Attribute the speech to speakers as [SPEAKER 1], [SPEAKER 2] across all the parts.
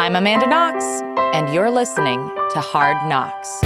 [SPEAKER 1] I'm Amanda Knox, and you're listening to Hard Knocks.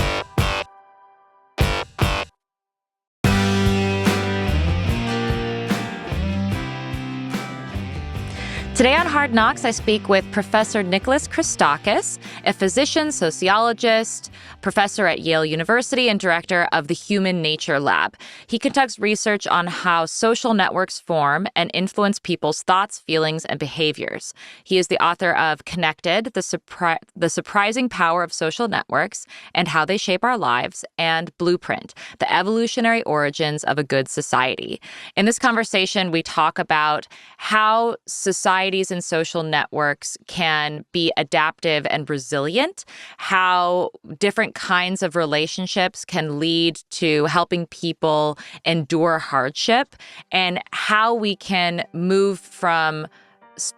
[SPEAKER 1] Today on Hard Knocks, I speak with Professor Nicholas Christakis, a physician, sociologist, professor at Yale University, and director of the Human Nature Lab. He conducts research on how social networks form and influence people's thoughts, feelings, and behaviors. He is the author of Connected, the Surprising Power of Social Networks and How They Shape Our Lives, and Blueprint, The Evolutionary Origins of a Good Society. In this conversation, we talk about how societies and social networks can be adaptive and resilient, how different kinds of relationships can lead to helping people endure hardship, and how we can move from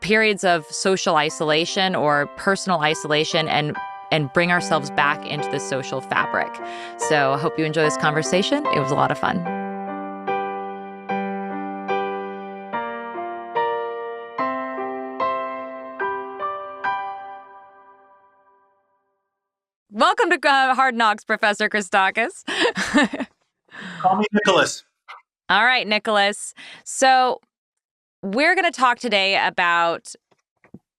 [SPEAKER 1] periods of social isolation or personal isolation and bring ourselves back into the social fabric. So I hope you enjoy this conversation. It was a lot of fun. Welcome to Hard Knocks, Professor Christakis.
[SPEAKER 2] Call me Nicholas.
[SPEAKER 1] All right, Nicholas. So we're going to talk today about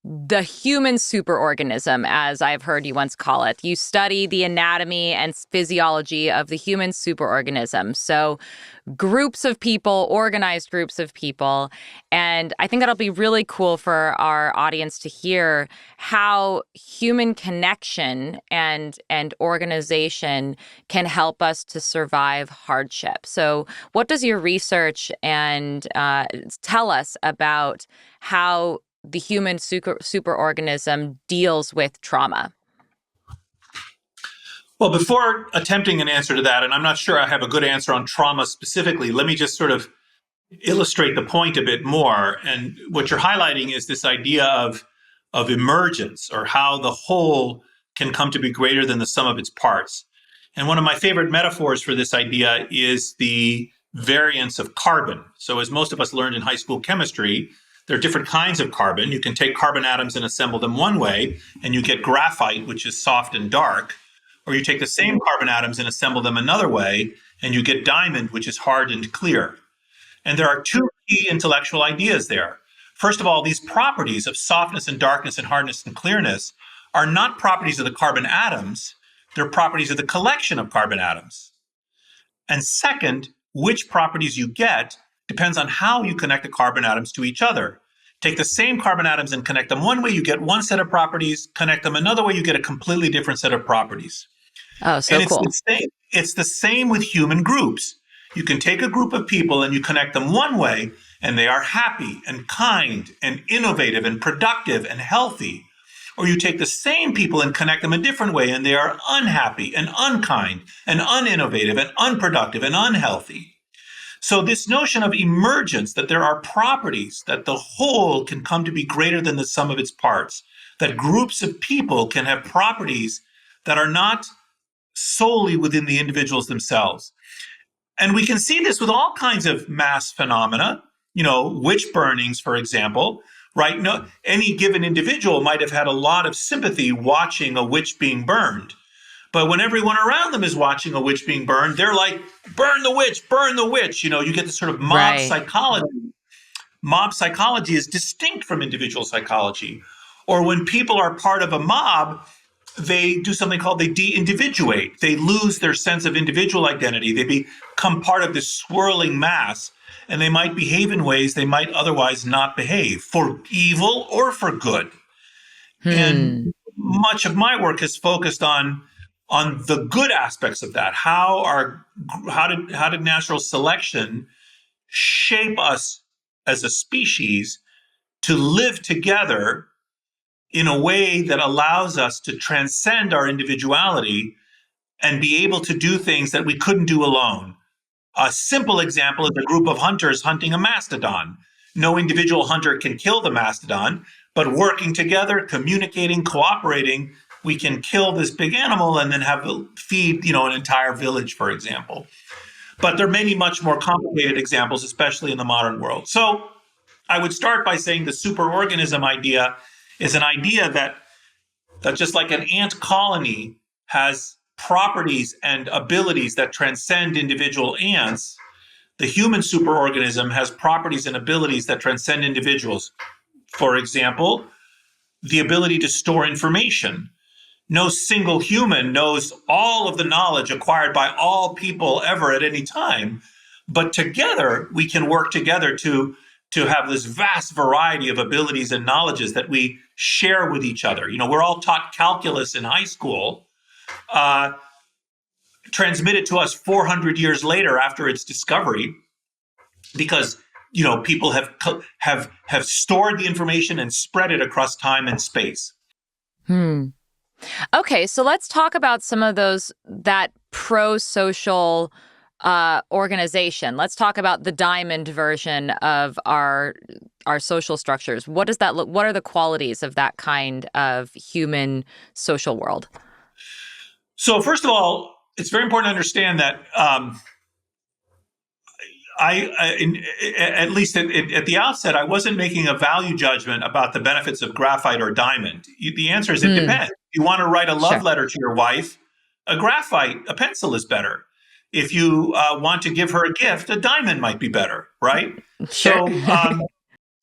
[SPEAKER 1] the human superorganism, as I've heard you once call it. You study the anatomy and physiology of the human superorganism. So groups of people, organized groups of people. And I think that'll be really cool for our audience to hear how human connection and organization can help us to survive hardship. So what does your research and tell us about how the human superorganism deals with trauma?
[SPEAKER 2] Well, before attempting an answer to that, and I'm not sure I have a good answer on trauma specifically, let me just sort of illustrate the point a bit more. And what you're highlighting is this idea of emergence, or how the whole can come to be greater than the sum of its parts. And one of my favorite metaphors for this idea is the variance of carbon. So as most of us learned in high school chemistry, there are different kinds of carbon. You can take carbon atoms and assemble them one way, and you get graphite, which is soft and dark. Or you take the same carbon atoms and assemble them another way, and you get diamond, which is hard and clear. And there are two key intellectual ideas there. First of all, these properties of softness and darkness and hardness and clearness are not properties of the carbon atoms. They're properties of the collection of carbon atoms. And second, which properties you get depends on how you connect the carbon atoms to each other. Take the same carbon atoms and connect them one way, you get one set of properties. Connect them another way, you get a completely different set of properties.
[SPEAKER 1] Oh, so cool.
[SPEAKER 2] It's the same with human groups. You can take a group of people and you connect them one way, and they are happy and kind and innovative and productive and healthy. Or you take the same people and connect them a different way, and they are unhappy and unkind and uninnovative and unproductive and unhealthy. So this notion of emergence, that there are properties, that the whole can come to be greater than the sum of its parts, that groups of people can have properties that are not solely within the individuals themselves. And we can see this with all kinds of mass phenomena, witch burnings, for example, right? No, any given individual might have had a lot of sympathy watching a witch being burned. But when everyone around them is watching a witch being burned, they're like, burn the witch, burn the witch. You get this sort of mob psychology. Mob psychology is distinct from individual psychology. Or when people are part of a mob, they do something called they de-individuate. They lose their sense of individual identity. They become part of this swirling mass, and they might behave in ways they might otherwise not behave, for evil or for good. And much of my work is focused on the good aspects of that. How did natural selection shape us as a species to live together in a way that allows us to transcend our individuality and be able to do things that we couldn't do alone. A simple example is a group of hunters hunting a mastodon. No individual hunter can kill the mastodon, but working together, communicating, cooperating, we can kill this big animal and then feed, an entire village, for example. But there are many much more complicated examples, especially in the modern world. So I would start by saying the superorganism idea is an idea that that just like an ant colony has properties and abilities that transcend individual ants, the human superorganism has properties and abilities that transcend individuals. For example, the ability to store information. No single human knows all of the knowledge acquired by all people ever at any time, but together we can work together to have this vast variety of abilities and knowledges that we share with each other. We're all taught calculus in high school, transmitted to us 400 years later after its discovery, because people have stored the information and spread it across time and space.
[SPEAKER 1] Okay, so let's talk about some of that pro-social organization. Let's talk about the diamond version of our social structures. What does that look? What are the qualities of that kind of human social world?
[SPEAKER 2] So first of all, it's very important to understand that at least at the outset, I wasn't making a value judgment about the benefits of graphite or diamond. The answer is it depends. If you want to write a love letter to your wife, a pencil is better. If you want to give her a gift, a diamond might be better, right?
[SPEAKER 1] Sure.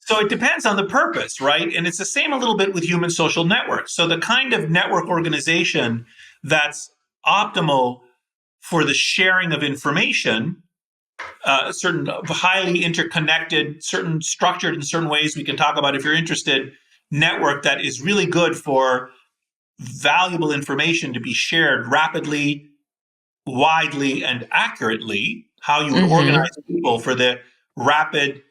[SPEAKER 2] So it depends on the purpose, right? And it's the same a little bit with human social networks. So the kind of network organization that's optimal for the sharing of information, certain highly interconnected, certain structured in certain ways we can talk about if you're interested, network that is really good for valuable information to be shared rapidly, widely, and accurately, how you would organize people for the rapid,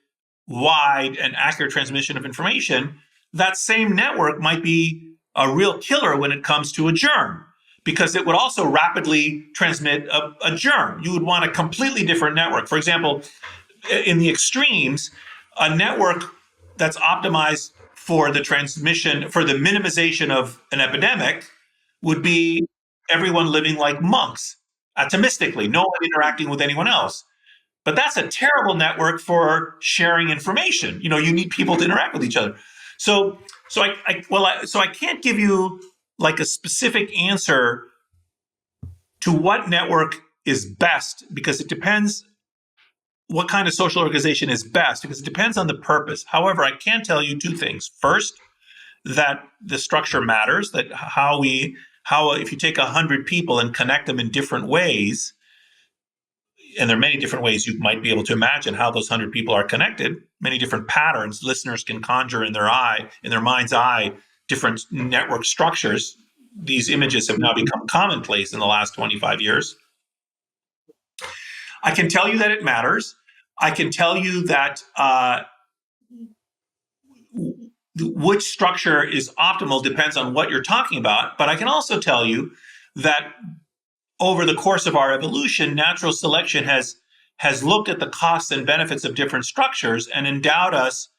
[SPEAKER 2] wide, and accurate transmission of information. That same network might be a real killer when it comes to a germ, because it would also rapidly transmit a germ. You would want a completely different network. For example, in the extremes, a network that's optimized for the transmission, for the minimization of an epidemic, would be everyone living like monks, atomistically, no one interacting with anyone else. But that's a terrible network for sharing information. You need people to interact with each other. So I can't give you like a specific answer to what network is best, because it depends what kind of social organization is best, because it depends on the purpose. However, I can tell you two things. First, that the structure matters, that how if you take 100 people and connect them in different ways, and there are many different ways you might be able to imagine how those 100 people are connected, many different patterns listeners can conjure in their mind's eye, different network structures. These images have now become commonplace in the last 25 years. I can tell you that it matters. I can tell you that which structure is optimal depends on what you're talking about. But I can also tell you that over the course of our evolution, natural selection has looked at the costs and benefits of different structures and endowed us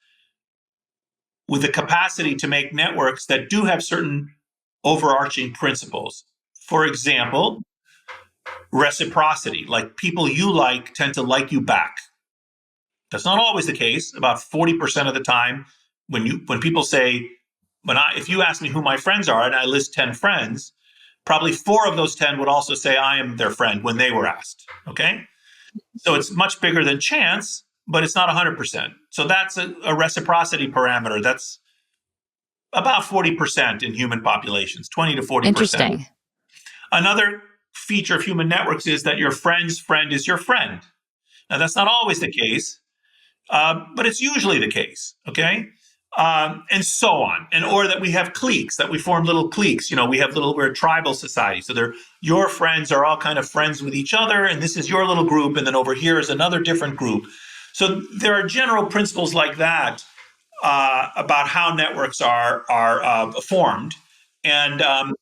[SPEAKER 2] with the capacity to make networks that do have certain overarching principles. For example, reciprocity, like people you like tend to like you back. That's not always the case. About 40% of the time, when people say, if you ask me who my friends are and I list 10 friends, probably 4 of those 10 would also say I am their friend when they were asked. Okay? So it's much bigger than chance, but it's not 100%. So that's a reciprocity parameter. That's about 40% in human populations, 20 to 40%.
[SPEAKER 1] Interesting.
[SPEAKER 2] Another feature of human networks is that your friend's friend is your friend. Now, that's not always the case, but it's usually the case, okay? And so on. Or that we have cliques, that we form little cliques. We're a tribal society. So your friends are all kind of friends with each other, and this is your little group, and then over here is another different group. So there are general principles like that about how networks are formed, and that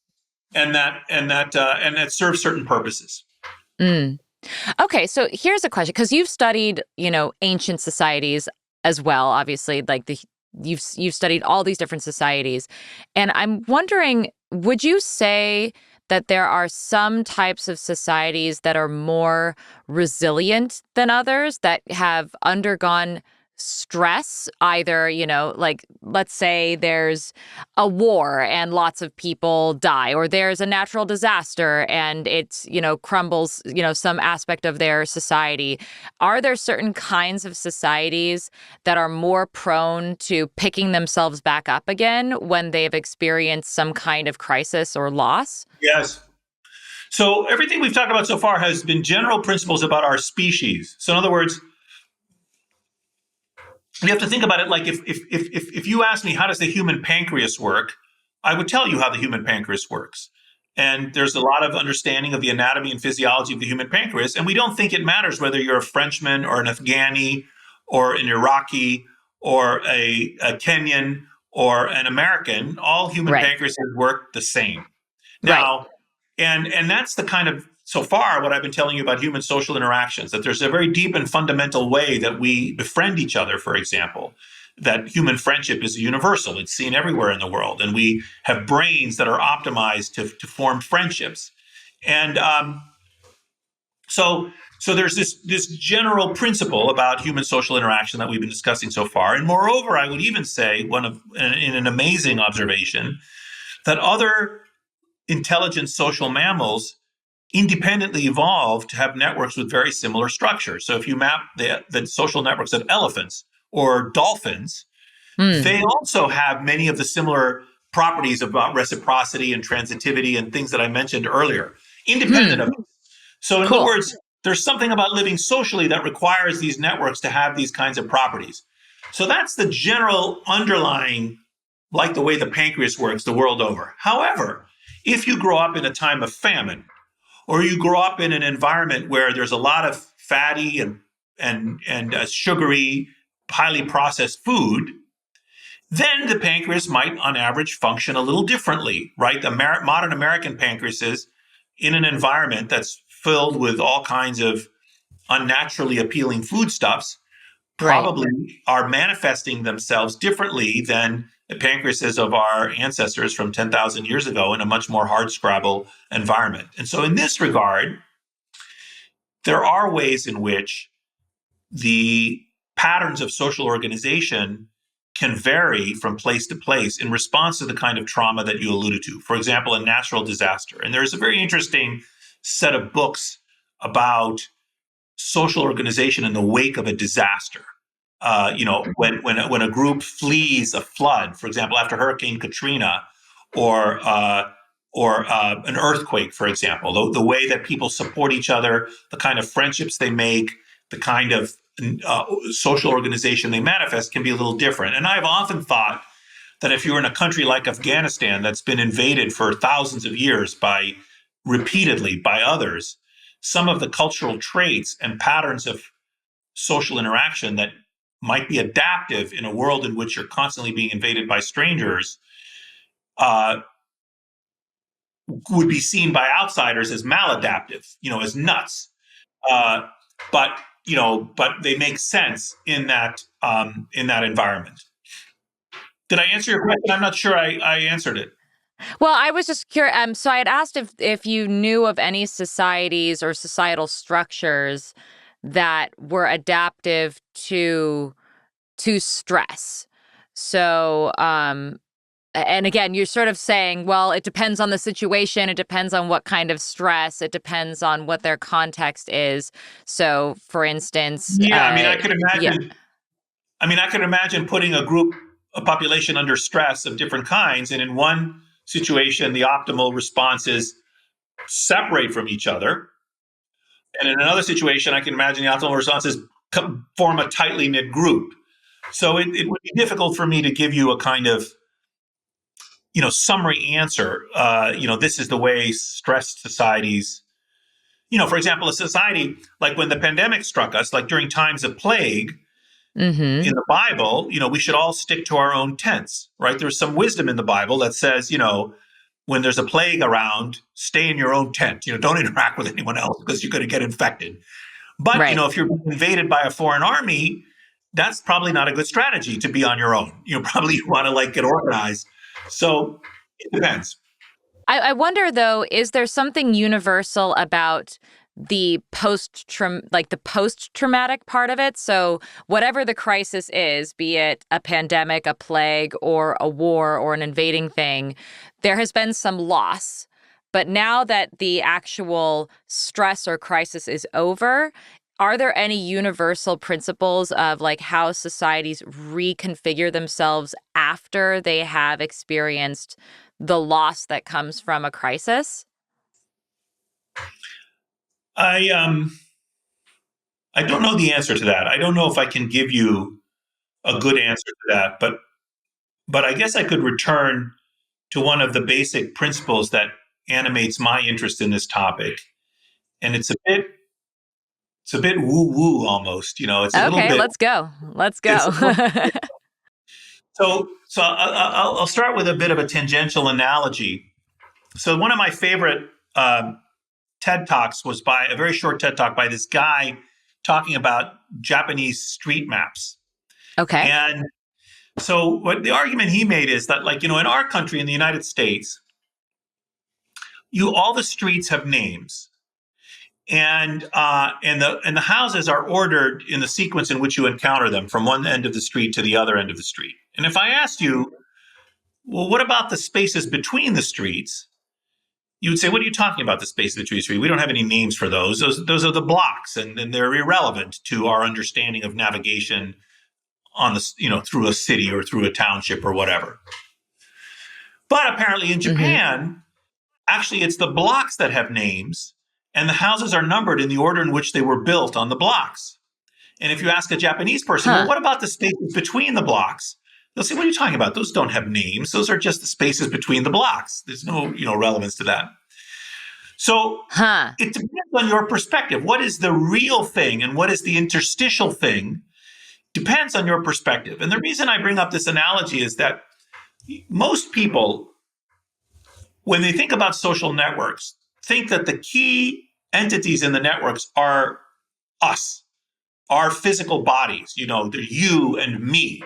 [SPEAKER 2] serves certain purposes.
[SPEAKER 1] Okay, so here's a question, because you've studied, ancient societies as well. Obviously, like you've studied all these different societies, and I'm wondering, would you say that there are some types of societies that are more resilient than others, that have undergone stress, either, like let's say there's a war and lots of people die, or there's a natural disaster and it's, crumbles, some aspect of their society. Are there certain kinds of societies that are more prone to picking themselves back up again when they've experienced some kind of crisis or loss?
[SPEAKER 2] Yes. So everything we've talked about so far has been general principles about our species. So in other words, you have to think about it like if you ask me how does the human pancreas work, I would tell you how the human pancreas works. And there's a lot of understanding of the anatomy and physiology of the human pancreas. And we don't think it matters whether you're a Frenchman or an Afghani or an Iraqi or a Kenyan or an American. All human
[SPEAKER 1] Right.
[SPEAKER 2] pancreases work the same.
[SPEAKER 1] Right.
[SPEAKER 2] Now, and that's the kind of, so far, what I've been telling you about human social interactions, that there's a very deep and fundamental way that we befriend each other, for example, that human friendship is universal. It's seen everywhere in the world. And we have brains that are optimized to form friendships. And so there's this general principle about human social interaction that we've been discussing so far. And moreover, I would even say, in an amazing observation, that other intelligent social mammals independently evolved to have networks with very similar structures. So if you map the social networks of elephants or dolphins, they also have many of the similar properties about reciprocity and transitivity and things that I mentioned earlier, independent of it. So in other words, there's something about living socially that requires these networks to have these kinds of properties. So that's the general underlying, like the way the pancreas works the world over. However, if you grow up in a time of famine, or you grow up in an environment where there's a lot of fatty and sugary, highly processed food, then the pancreas might, on average, function a little differently, right? The modern American pancreases, in an environment that's filled with all kinds of unnaturally appealing foodstuffs, probably are manifesting themselves differently than the pancreases of our ancestors from 10,000 years ago in a much more hardscrabble environment. And so in this regard, there are ways in which the patterns of social organization can vary from place to place in response to the kind of trauma that you alluded to. For example, a natural disaster. And there's a very interesting set of books about social organization in the wake of a disaster. When a group flees a flood, for example, after Hurricane Katrina, or an earthquake, for example, the way that people support each other, the kind of friendships they make, the kind of social organization they manifest can be a little different. And I've often thought that if you're in a country like Afghanistan that's been invaded for thousands of years repeatedly by others, some of the cultural traits and patterns of social interaction that might be adaptive in a world in which you're constantly being invaded by strangers would be seen by outsiders as maladaptive, as nuts. But they make sense in that environment. Did I answer your question? I'm not sure I answered it.
[SPEAKER 1] Well, I was just curious. So I had asked if you knew of any societies or societal structures that were adaptive to stress. So, and again, you're sort of saying, well, it depends on the situation. It depends on what kind of stress. It depends on what their context is. So, for instance,
[SPEAKER 2] I could imagine. Yeah. I could imagine putting a population under stress of different kinds, and in one situation, the optimal response is separate from each other. And in another situation, I can imagine the optimal response is form a tightly knit group. So it would be difficult for me to give you a kind of, summary answer. This is the way stressed societies, for example, a society like when the pandemic struck us, like during times of plague, in the Bible, we should all stick to our own tents, right? There's some wisdom in the Bible that says, when there's a plague around, stay in your own tent. Don't interact with anyone else because you're going to get infected. But, if you're invaded by a foreign army, that's probably not a good strategy to be on your own. Probably you want to get organized. So it depends.
[SPEAKER 1] I wonder, though, is there something universal about the post-traumatic part of it. So whatever the crisis is, be it a pandemic, a plague, or a war, or an invading thing, there has been some loss. But now that the actual stress or crisis is over, are there any universal principles of like how societies reconfigure themselves after they have experienced the loss that comes from a crisis?
[SPEAKER 2] I I don't know the answer to that. I don't know if I can give you a good answer to that, but I guess I could return to one of the basic principles that animates my interest in this topic, and it's a bit woo woo almost. It's a little
[SPEAKER 1] Okay,
[SPEAKER 2] bit.
[SPEAKER 1] let's go. Let's
[SPEAKER 2] It's
[SPEAKER 1] go.
[SPEAKER 2] a little, I'll start with a bit of a tangential analogy. So one of my favorite TED Talks was by a very short TED Talk by this guy talking about Japanese street maps.
[SPEAKER 1] Okay.
[SPEAKER 2] And so what the argument he made is that, like, in our country, in the United States, all the streets have names. And the houses are ordered in the sequence in which you encounter them from one end of the street to the other end of the street. And if I asked you, well, what about the spaces between the streets? You would say, what are you talking about, the spaces between the streets? We don't have any names for those. Those are the blocks, and they're irrelevant to our understanding of navigation on through a city or through a township or whatever. But apparently in Japan, actually it's the blocks that have names, and the houses are numbered in the order in which they were built on the blocks. And if you ask a Japanese person, well, what about the spaces between the blocks? They'll say, what are you talking about? Those don't have names. Those are just the spaces between the blocks. There's no, relevance to that. So it depends on your perspective. What is the real thing and what is the interstitial thing depends on your perspective. And the reason I bring up this analogy is that most people, when they think about social networks, think that the key entities in the networks are us, our physical bodies, they're you and me.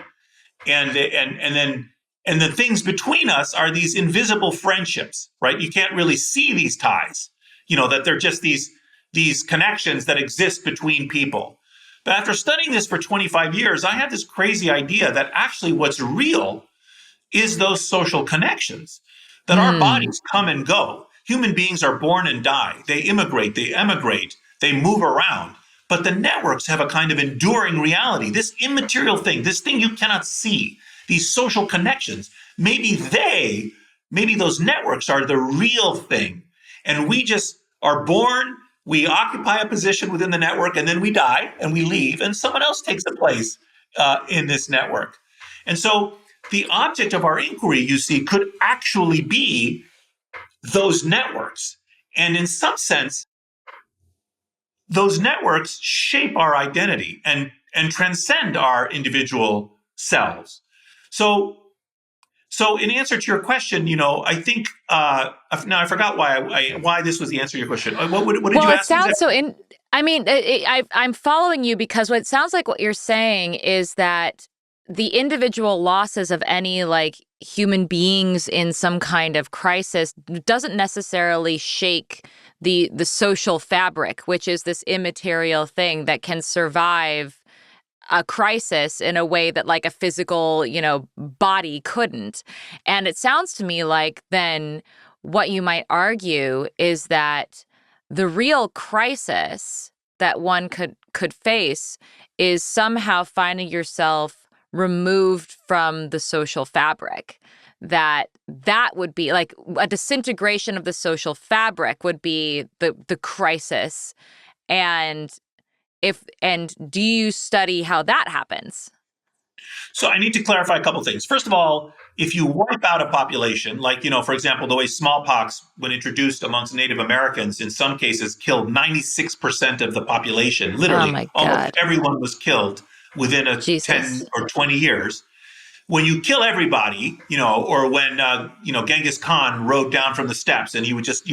[SPEAKER 2] And the things between us are these invisible friendships, right? You can't really see these ties, that they're just these connections that exist between people. But after studying this for 25 years, I had this crazy idea that actually what's real is those social connections, that our bodies come and go. Human beings are born and die. They immigrate, they emigrate, they move around. But the networks have a kind of enduring reality. This immaterial thing, this thing you cannot see, these social connections, maybe those networks are the real thing. And we just are born, we occupy a position within the network, and then we die and we leave, and someone else takes the place in this network. And so the object of our inquiry, you see, could actually be those networks. And in some sense, those networks shape our identity and transcend our individual selves. So in answer to your question, I think now I forgot why this was the answer to your question. What did you ask?
[SPEAKER 1] Well, it sounds I'm following you because what it sounds like what you're saying is that the individual losses of any like human beings in some kind of crisis doesn't necessarily shake the social fabric, which is this immaterial thing that can survive a crisis in a way that like a physical, body couldn't. And it sounds to me like then what you might argue is that the real crisis that one could face is somehow finding yourself removed from the social fabric. That would be like a disintegration of the social fabric would be the crisis. And do you study how that happens?
[SPEAKER 2] So I need to clarify a couple of things. First of all, if you wipe out a population, like, for example, the way smallpox, when introduced amongst Native Americans, in some cases killed 96% of the population, literally.
[SPEAKER 1] Oh my God.
[SPEAKER 2] Almost everyone was killed within 10 or 20 years. When you kill everybody, or when, Genghis Khan rode down from the steppes and he would just,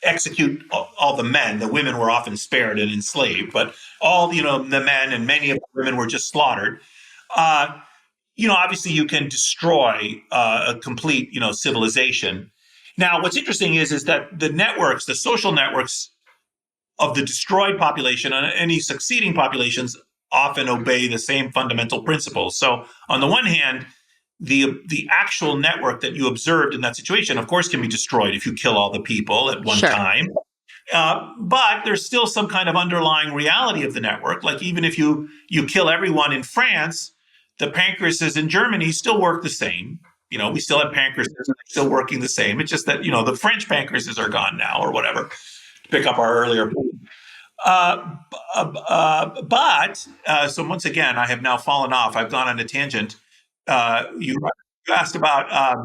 [SPEAKER 2] execute all the men. The women were often spared and enslaved, but all, the men and many of the women were just slaughtered. Obviously you can destroy a complete, civilization. Now, what's interesting is that the networks, the social networks, of the destroyed population and any succeeding populations often obey the same fundamental principles. So on the one hand, the actual network that you observed in that situation, of course, can be destroyed if you kill all the people at one
[SPEAKER 1] Sure.
[SPEAKER 2] time. But there's still some kind of underlying reality of the network. Like even if you kill everyone in France, the pancreases in Germany still work the same. We still have pancreases and they're still working the same. It's just that, the French pancreases are gone now or whatever, to pick up our earlier point. But so once again, I have now fallen off. I've gone on a tangent. You asked about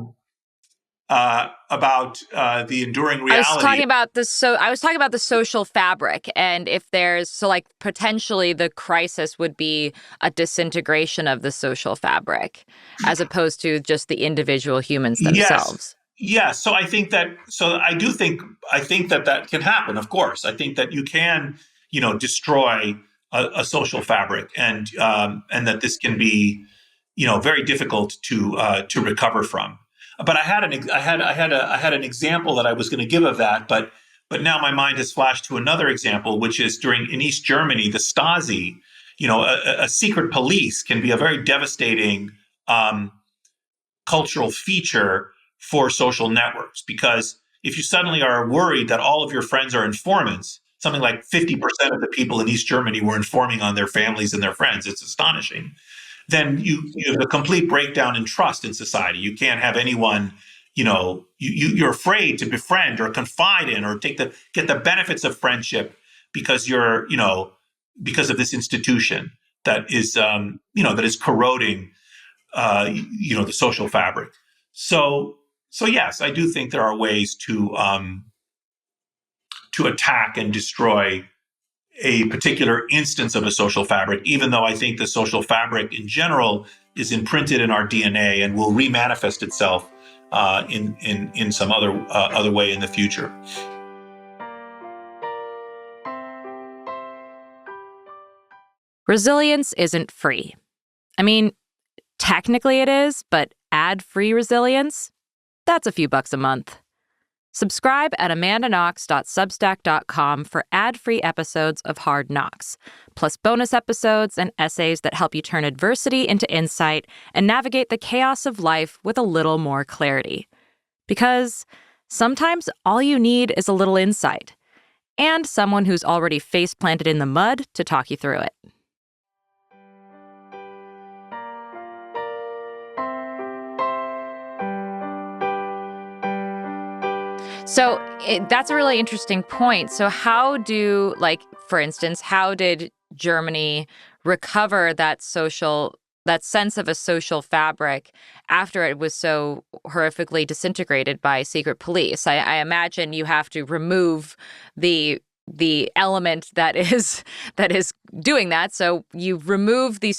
[SPEAKER 2] the enduring
[SPEAKER 1] I was
[SPEAKER 2] reality.
[SPEAKER 1] talking about I was talking about the social fabric, and if there's potentially the crisis would be a disintegration of the social fabric as opposed to just the individual humans themselves.
[SPEAKER 2] Yes. So I think that. So I do think. I think that can happen. Of course, I think that you can, destroy a social fabric, and that this can be, very difficult to recover from. But I had an example that I was going to give of that, but now my mind has flashed to another example, which is in East Germany, the Stasi. A secret police can be a very devastating cultural feature for social networks, because if you suddenly are worried that all of your friends are informants, something like 50% of the people in East Germany were informing on their families and their friends. It's astonishing. Then you have a complete breakdown in trust in society. You can't have anyone, you're afraid to befriend or confide in or get the benefits of friendship because because of this institution that is, that is corroding, the social fabric. So yes, I do think there are ways to attack and destroy a particular instance of a social fabric, even though I think the social fabric in general is imprinted in our DNA and will remanifest itself in some other way in the future.
[SPEAKER 1] Resilience isn't free. I mean, technically it is, but ad-free resilience? That's a few bucks a month. Subscribe at amandaknox.substack.com for ad-free episodes of Hard Knocks, plus bonus episodes and essays that help you turn adversity into insight and navigate the chaos of life with a little more clarity. Because sometimes all you need is a little insight and someone who's already face-planted in the mud to talk you through it. So that's a really interesting point. So how for instance, how did Germany recover that sense of a social fabric after it was so horrifically disintegrated by secret police? I imagine you have to remove the element that is doing that. So you remove the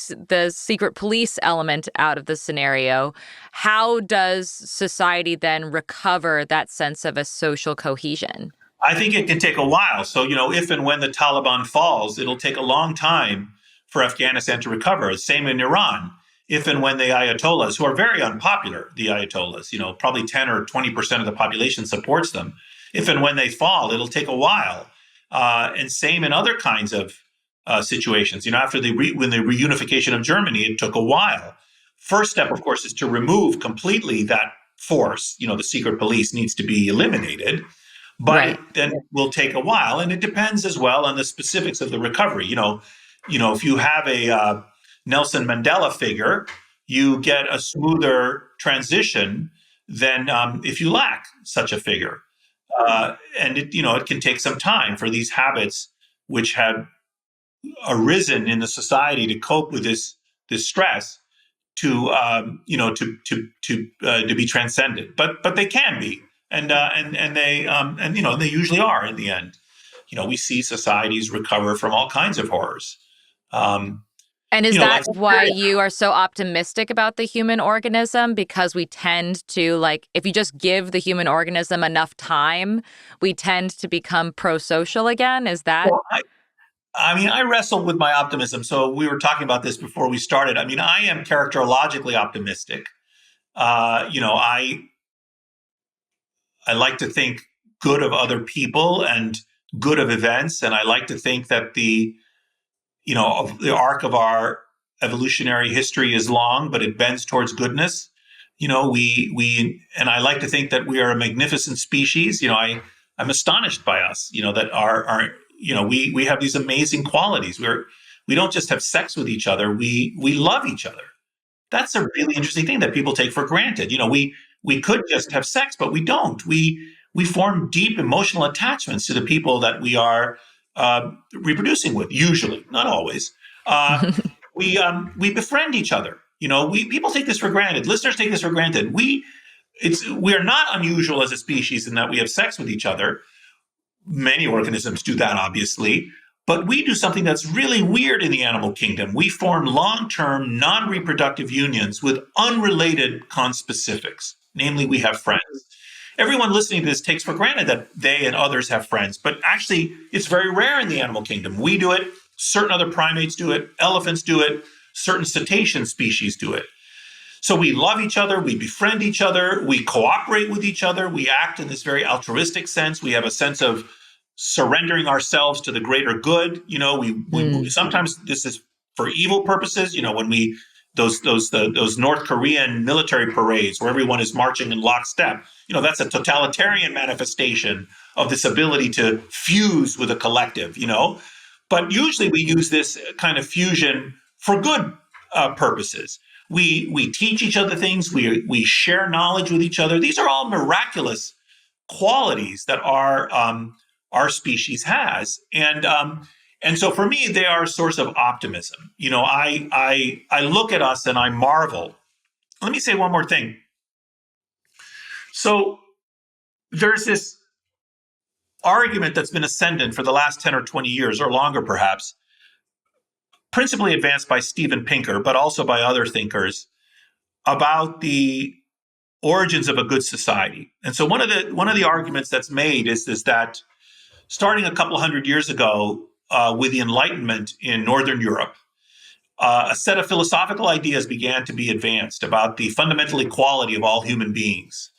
[SPEAKER 1] secret police element out of the scenario. How does society then recover that sense of a social cohesion?
[SPEAKER 2] I think it can take a while. So, if and when the Taliban falls, it'll take a long time for Afghanistan to recover. Same in Iran. If and when the Ayatollahs, who are very unpopular, the Ayatollahs, probably 10 or 20% of the population supports them. If and when they fall, it'll take a while. And same in other kinds of situations. After when the reunification of Germany, it took a while. First step, of course, is to remove completely that force. The secret police needs to be eliminated, but
[SPEAKER 1] Right.
[SPEAKER 2] then it will take a while, and it depends as well on the specifics of the recovery. If you have a Nelson Mandela figure, you get a smoother transition than if you lack such a figure. And it can take some time for these habits, which had arisen in the society to cope with this stress, to be transcended. But they can be, and they usually are in the end. We see societies recover from all kinds of horrors.
[SPEAKER 1] And is that why you are so optimistic about the human organism? Because we tend to, if you just give the human organism enough time, we tend to become pro-social again? Is that?
[SPEAKER 2] Well, I wrestle with my optimism. So we were talking about this before we started. I am characterologically optimistic. I like to think good of other people and good of events. And I like to think that the arc of our evolutionary history is long, but it bends towards goodness. And I like to think that we are a magnificent species. I'm astonished by us, that we have these amazing qualities. We don't just have sex with each other. We love each other. That's a really interesting thing that people take for granted. We could just have sex, but we don't. We form deep emotional attachments to the people that we are reproducing with. Usually, not always. We befriend each other. People take this for granted. Listeners take this for granted. We are not unusual as a species in that we have sex with each other. Many organisms do that, obviously. But we do something that's really weird in the animal kingdom. We form long-term, non-reproductive unions with unrelated conspecifics. Namely, we have friends. Everyone listening to this takes for granted that they and others have friends. But actually, it's very rare in the animal kingdom. We do it. Certain other primates do it. Elephants do it. Certain cetacean species do it. So we love each other. We befriend each other. We cooperate with each other. We act in this very altruistic sense. We have a sense of surrendering ourselves to the greater good. We sometimes this is for evil purposes. When those North Korean military parades where everyone is marching in lockstep, that's a totalitarian manifestation of this ability to fuse with a collective. But usually we use this kind of fusion for good purposes. We teach each other things. We share knowledge with each other. These are all miraculous qualities that our species has, and so for me, they are a source of optimism. I look at us and I marvel. Let me say one more thing. So there's this argument that's been ascendant for the last 10 or 20 years or longer, perhaps, principally advanced by Steven Pinker, but also by other thinkers, about the origins of a good society. And so one of the arguments that's made is that starting a couple hundred years ago with the Enlightenment in Northern Europe, a set of philosophical ideas began to be advanced about the fundamental equality of all human beings,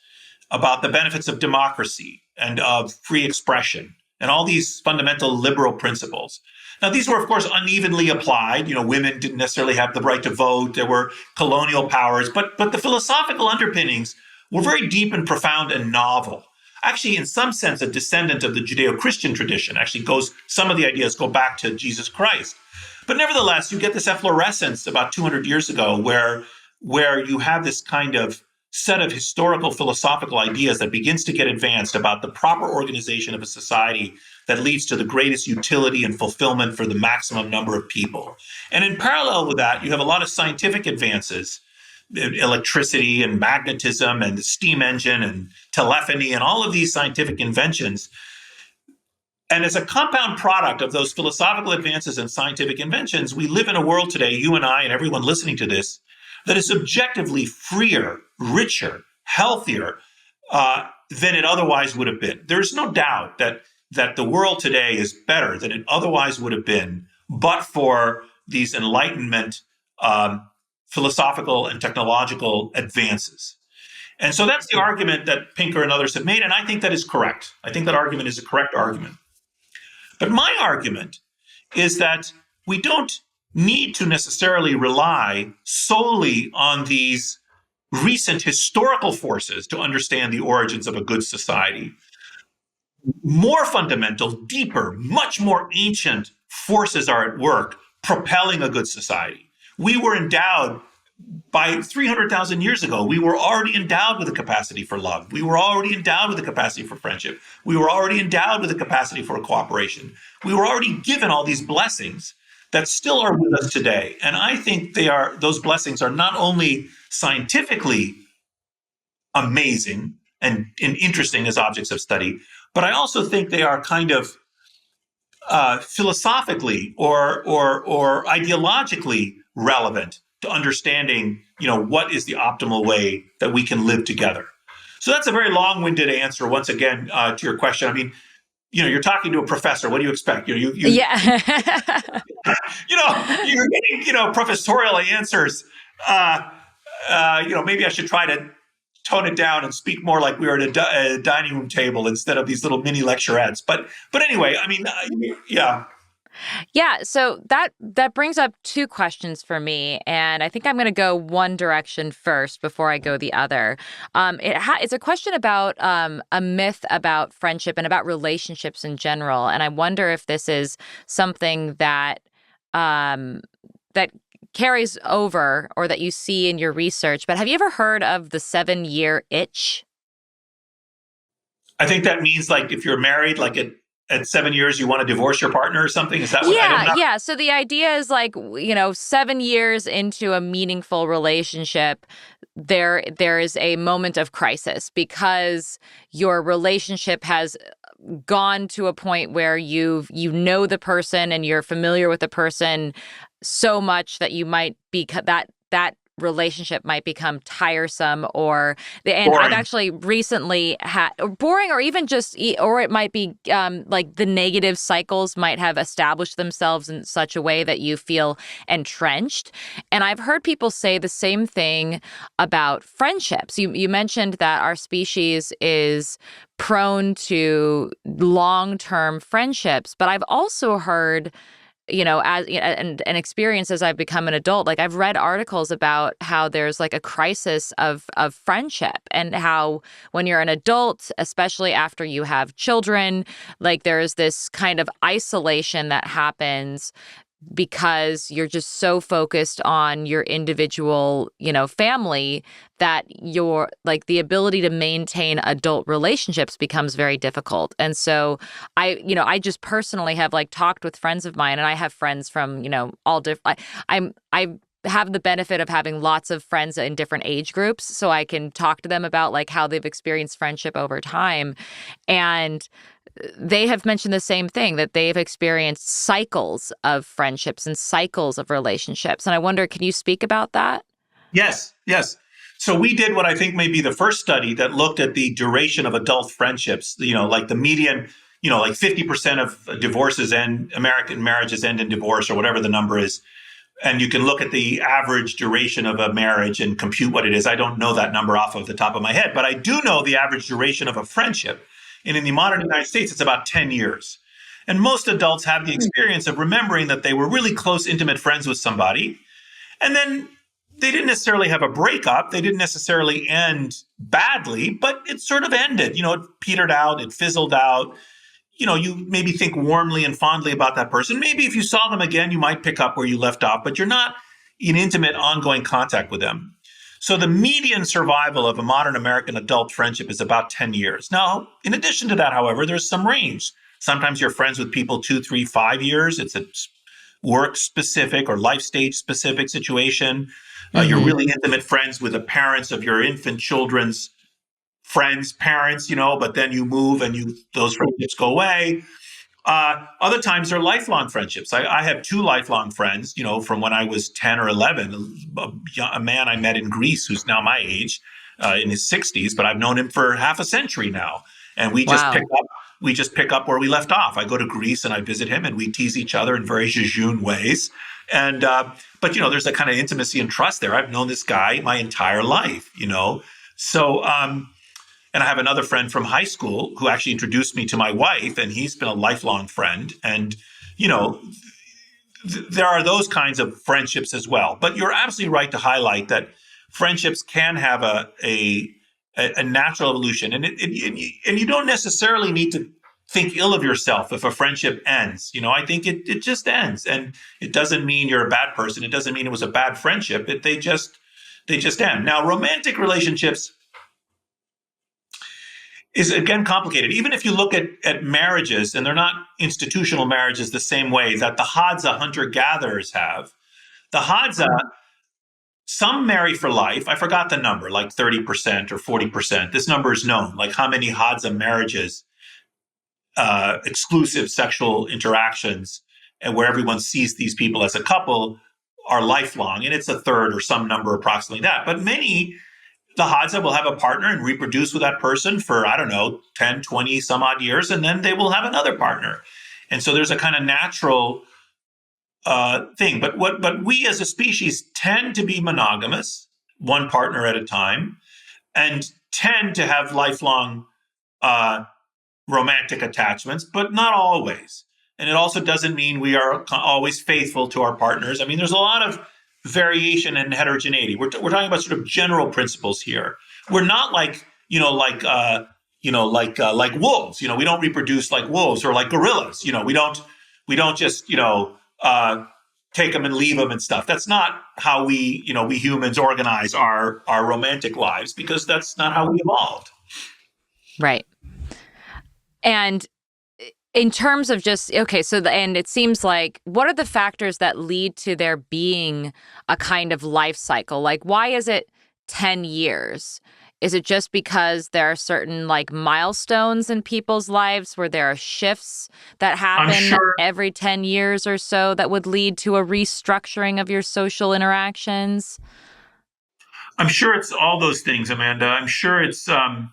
[SPEAKER 2] about the benefits of democracy and of free expression, and all these fundamental liberal principles. Now, these were, of course, unevenly applied. Women didn't necessarily have the right to vote. There were colonial powers, but the philosophical underpinnings were very deep and profound and novel. Actually, in some sense, a descendant of the Judeo-Christian tradition. Actually, some of the ideas go back to Jesus Christ. But nevertheless, you get this efflorescence about 200 years ago where you have this kind of set of historical philosophical ideas that begins to get advanced about the proper organization of a society that leads to the greatest utility and fulfillment for the maximum number of people. And in parallel with that, you have a lot of scientific advances, electricity and magnetism and the steam engine and telephony and all of these scientific inventions. And as a compound product of those philosophical advances and scientific inventions, we live in a world today, you and I and everyone listening to this, that is objectively freer, richer, healthier than it otherwise would have been. There's no doubt that the world today is better than it otherwise would have been, but for these Enlightenment philosophical and technological advances. And so that's the argument that Pinker and others have made, and I think that is correct. I think that argument is a correct argument. But my argument is that we don't need to necessarily rely solely on these recent historical forces to understand the origins of a good society. More fundamental, deeper, much more ancient forces are at work propelling a good society. We were endowed by 300,000 years ago, we were already endowed with the capacity for love. We were already endowed with the capacity for friendship. We were already endowed with the capacity for cooperation. We were already given all these blessings that still are with us today. And I think those blessings are not only scientifically amazing and interesting as objects of study, but I also think they are kind of philosophically or ideologically relevant to understanding, what is the optimal way that we can live together. So that's a very long-winded answer, once again, to your question. I mean, you're talking to a professor. What do you expect?
[SPEAKER 1] Yeah.
[SPEAKER 2] You're getting, professorial answers. Maybe I should try to tone it down and speak more like we were at a dining room table instead of these little mini lecturettes. But anyway, I mean, yeah.
[SPEAKER 1] Yeah, so that brings up two questions for me, and I think I'm going to go one direction first before I go the other. It's a question about a myth about friendship and about relationships in general, and I wonder if this is something that that carries over or that you see in your research. But have you ever heard of the 7-year itch?
[SPEAKER 2] I think that means like if you're married, like at 7 years, you want to divorce your partner or something. Is that what I don't know?
[SPEAKER 1] Yeah. So the idea is like, 7 years into a meaningful relationship, there is a moment of crisis because your relationship has gone to a point where you know the person and you're familiar with the person so much that you might be that relationship might become tiresome and I've
[SPEAKER 2] Boring.
[SPEAKER 1] actually recently had boring or even just or it might be like the negative cycles might have established themselves in such a way that you feel entrenched. And I've heard people say the same thing about friendships. You mentioned that our species is prone to long-term friendships, but I've also heard as and experience as I've become an adult, like I've read articles about how there's like a crisis of friendship and how when you're an adult, especially after you have children, like there's this kind of isolation that happens because you're just so focused on your individual, family that your like the ability to maintain adult relationships becomes very difficult. And so I just personally have like talked with friends of mine, and I have friends from, all different, I have the benefit of having lots of friends in different age groups, so I can talk to them about like how they've experienced friendship over time. And they have mentioned the same thing, that they've experienced cycles of friendships and cycles of relationships. And I wonder, can you speak about that?
[SPEAKER 2] Yes, yes. So we did what I think may be the first study that looked at the duration of adult friendships, like the median, like 50% of divorces and American marriages end in divorce or whatever the number is. And you can look at the average duration of a marriage and compute what it is. I don't know that number off of the top of my head, but I do know the average duration of a friendship. And in the modern United States, it's about 10 years. And most adults have the experience of remembering that they were really close, intimate friends with somebody. And then they didn't necessarily have a breakup. They didn't necessarily end badly, but it sort of ended. It petered out, it fizzled out. You maybe think warmly and fondly about that person. Maybe if you saw them again, you might pick up where you left off, but you're not in intimate, ongoing contact with them. So the median survival of a modern American adult friendship is about 10 years. Now, in addition to that, however, there's some range. Sometimes you're friends with people 2, 3, 5 years. It's a work specific or life stage specific situation. You're really intimate friends with the parents of your infant children's friends' parents, but then you move and those friendships go away. Other times they're lifelong friendships. I have 2 lifelong friends, from when I was 10 or 11, a man I met in Greece who's now my age, in his 60s, but I've known him for half a century now. And we just pick up where we left off. I go to Greece and I visit him and we tease each other in very jejune ways. And, but there's a kind of intimacy and trust there. I've known this guy my entire life, So, and I have another friend from high school who actually introduced me to my wife, and he's been a lifelong friend. And, there are those kinds of friendships as well. But you're absolutely right to highlight that friendships can have a natural evolution. And you don't necessarily need to think ill of yourself if a friendship ends. I think it just ends. And it doesn't mean you're a bad person. It doesn't mean it was a bad friendship. They just end. Now, romantic relationships is again complicated. Even if you look at marriages, and they're not institutional marriages the same way that the Hadza hunter-gatherers have. The Hadza, some marry for life. I forgot the number, like 30% or 40%. This number is known, like how many Hadza marriages, exclusive sexual interactions, and where everyone sees these people as a couple, are lifelong. And it's a third or some number approximately that. But the Hadza will have a partner and reproduce with that person for, 10, 20, some odd years, and then they will have another partner. And so there's a kind of natural thing. But we as a species tend to be monogamous, one partner at a time. And tend to have lifelong romantic attachments, but not always. And it also doesn't mean we are always faithful to our partners. I mean, there's a lot of variation and heterogeneity. We're talking about sort of general principles here. We're not like like wolves. We don't reproduce like wolves or like gorillas. We don't just take them and leave them and stuff. That's not how we humans organize our romantic lives, because that's not how we evolved.
[SPEAKER 1] Right. And in terms of and it seems like, what are the factors that lead to there being a kind of life cycle? Like, why is it 10 years? Is it just because there are certain like milestones in people's lives where there are shifts that happen every 10 years or so that would lead to a restructuring of your social interactions?
[SPEAKER 2] I'm sure it's all those things, Amanda. I'm sure it's, I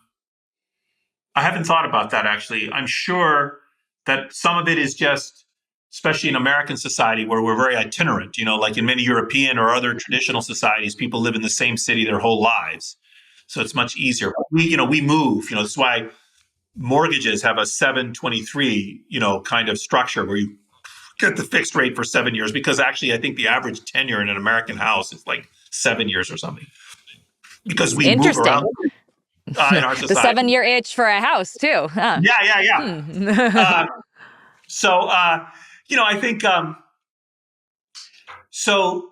[SPEAKER 2] haven't thought about that actually. I'm sure that some of it is just, especially in American society where we're very itinerant, like in many European or other traditional societies, people live in the same city their whole lives. So it's much easier. We move, that's why mortgages have a 723, kind of structure where you get the fixed rate for 7 years, because actually I think the average tenure in an American house is like 7 years or something, because we move around. In our society.
[SPEAKER 1] The 7-year itch for a house too. Huh?
[SPEAKER 2] Yeah. I think, so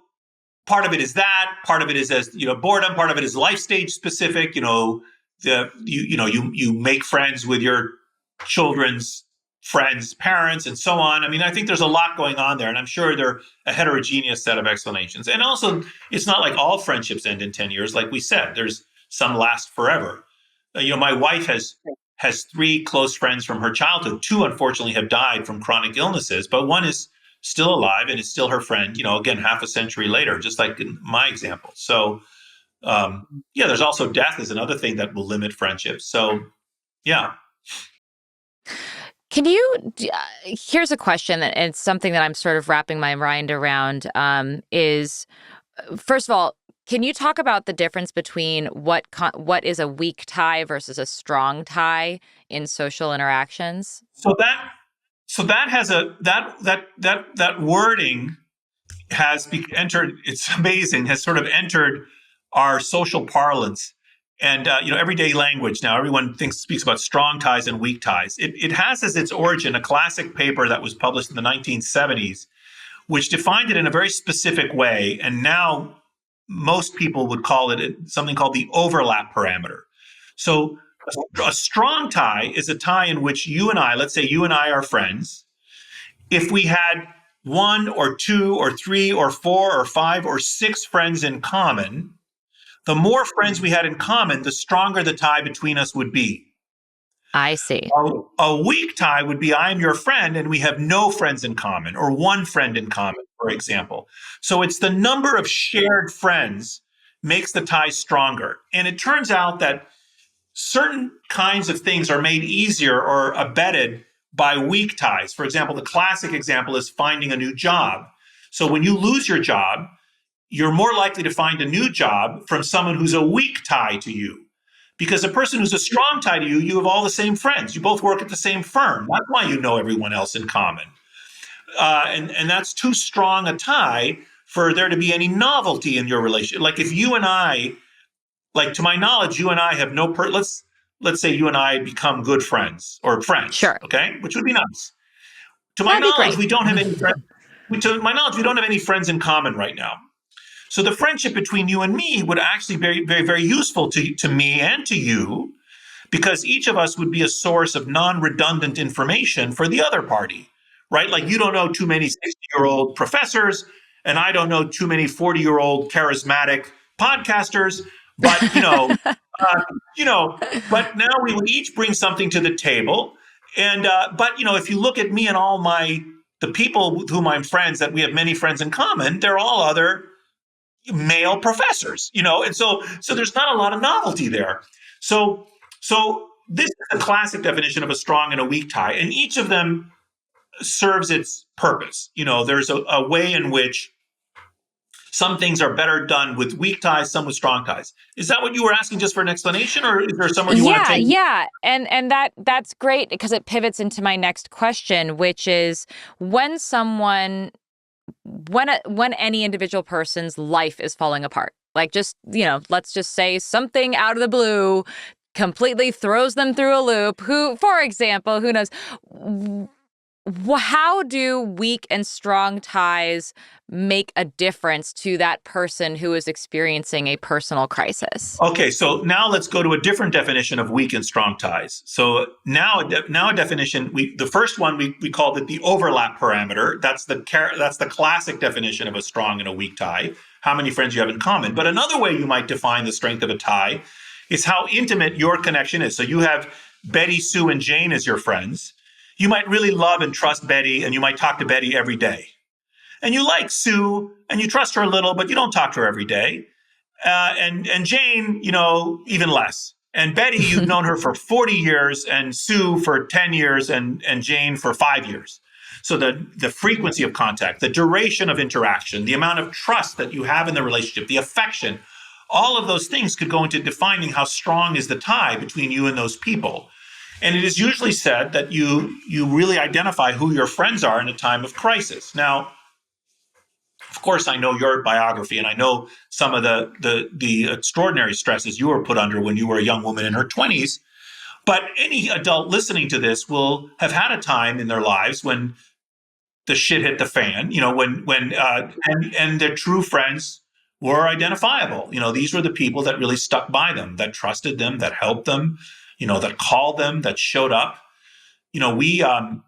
[SPEAKER 2] part of it is that, part of it is boredom, part of it is life stage specific, you make friends with your children's friends' parents and so on. I mean, I think there's a lot going on there, and I'm sure there are a heterogeneous set of explanations. And also, it's not like all friendships end in 10 years. Like we said, there's some last forever. My wife has 3 close friends from her childhood. 2, unfortunately, have died from chronic illnesses, but one is still alive and is still her friend, again, half a century later, just like in my example. So, there's also death is another thing that will limit friendships. So, yeah.
[SPEAKER 1] Here's a question, and it's something that I'm sort of wrapping my mind around, is, first of all, can you talk about the difference between what is a weak tie versus a strong tie in social interactions?
[SPEAKER 2] So that has that wording has entered. It's amazing. Has sort of entered our social parlance and everyday language. Now everyone speaks about strong ties and weak ties. It has as its origin a classic paper that was published in the 1970s, which defined it in a very specific way, and now most people would call it something called the overlap parameter. So a strong tie is a tie in which let's say you and I are friends. If we had 1 or 2 or 3 or 4 or 5 or 6 friends in common, the more friends we had in common, the stronger the tie between us would be.
[SPEAKER 1] I see.
[SPEAKER 2] A weak tie would be I am your friend and we have no friends in common, or 1 friend in common, for example. So it's the number of shared friends makes the tie stronger. And it turns out that certain kinds of things are made easier or abetted by weak ties. For example, the classic example is finding a new job. So when you lose your job, you're more likely to find a new job from someone who's a weak tie to you. Because a person who's a strong tie to you, you have all the same friends. You both work at the same firm. That's why you know everyone else in common. And that's too strong a tie for there to be any novelty in your relationship. Like if you and I, like to my knowledge, you and I have let's say you and I become good friends or friends.
[SPEAKER 1] Sure.
[SPEAKER 2] Okay, which would be nice. To my knowledge, we don't have any friends. To my knowledge, we don't have any friends in common right now. So the friendship between you and me would actually be very, very, very useful to me and to you, because each of us would be a source of non-redundant information for the other party, right? Like you don't know too many 60-year-old professors, and I don't know too many 40-year-old charismatic podcasters, but but now we would each bring something to the table. And but if you look at me and all the people with whom I'm friends, that we have many friends in common, they're all other male professors, and so there's not a lot of novelty there. So this is a classic definition of a strong and a weak tie, and each of them serves its purpose. There's a way in which some things are better done with weak ties, some with strong ties. Is that what you were asking just for an explanation, or is there somewhere you want to take?
[SPEAKER 1] And that's great because it pivots into my next question, which is when someone when any individual person's life is falling apart, like just, let's just say something out of the blue completely throws them through a loop. For example, who knows? How do weak and strong ties make a difference to that person who is experiencing a personal crisis?
[SPEAKER 2] Okay, so now let's go to a different definition of weak and strong ties. So now a definition. The first one we called it the overlap parameter. That's the classic definition of a strong and a weak tie. How many friends you have in common. But another way you might define the strength of a tie is how intimate your connection is. So you have Betty, Sue, and Jane as your friends. You might really love and trust Betty, and you might talk to Betty every day. And you like Sue, and you trust her a little, but you don't talk to her every day. And Jane, even less. And Betty, you've known her for 40 years, and Sue for 10 years, and Jane for 5 years. So the frequency of contact, the duration of interaction, the amount of trust that you have in the relationship, the affection, all of those things could go into defining how strong is the tie between you and those people. And it is usually said that you really identify who your friends are in a time of crisis. Now, of course, I know your biography, and I know some of the extraordinary stresses you were put under when you were a young woman in her 20s. But any adult listening to this will have had a time in their lives when the shit hit the fan, and their true friends were identifiable. These were the people that really stuck by them, that trusted them, that helped them, that called them, that showed up. When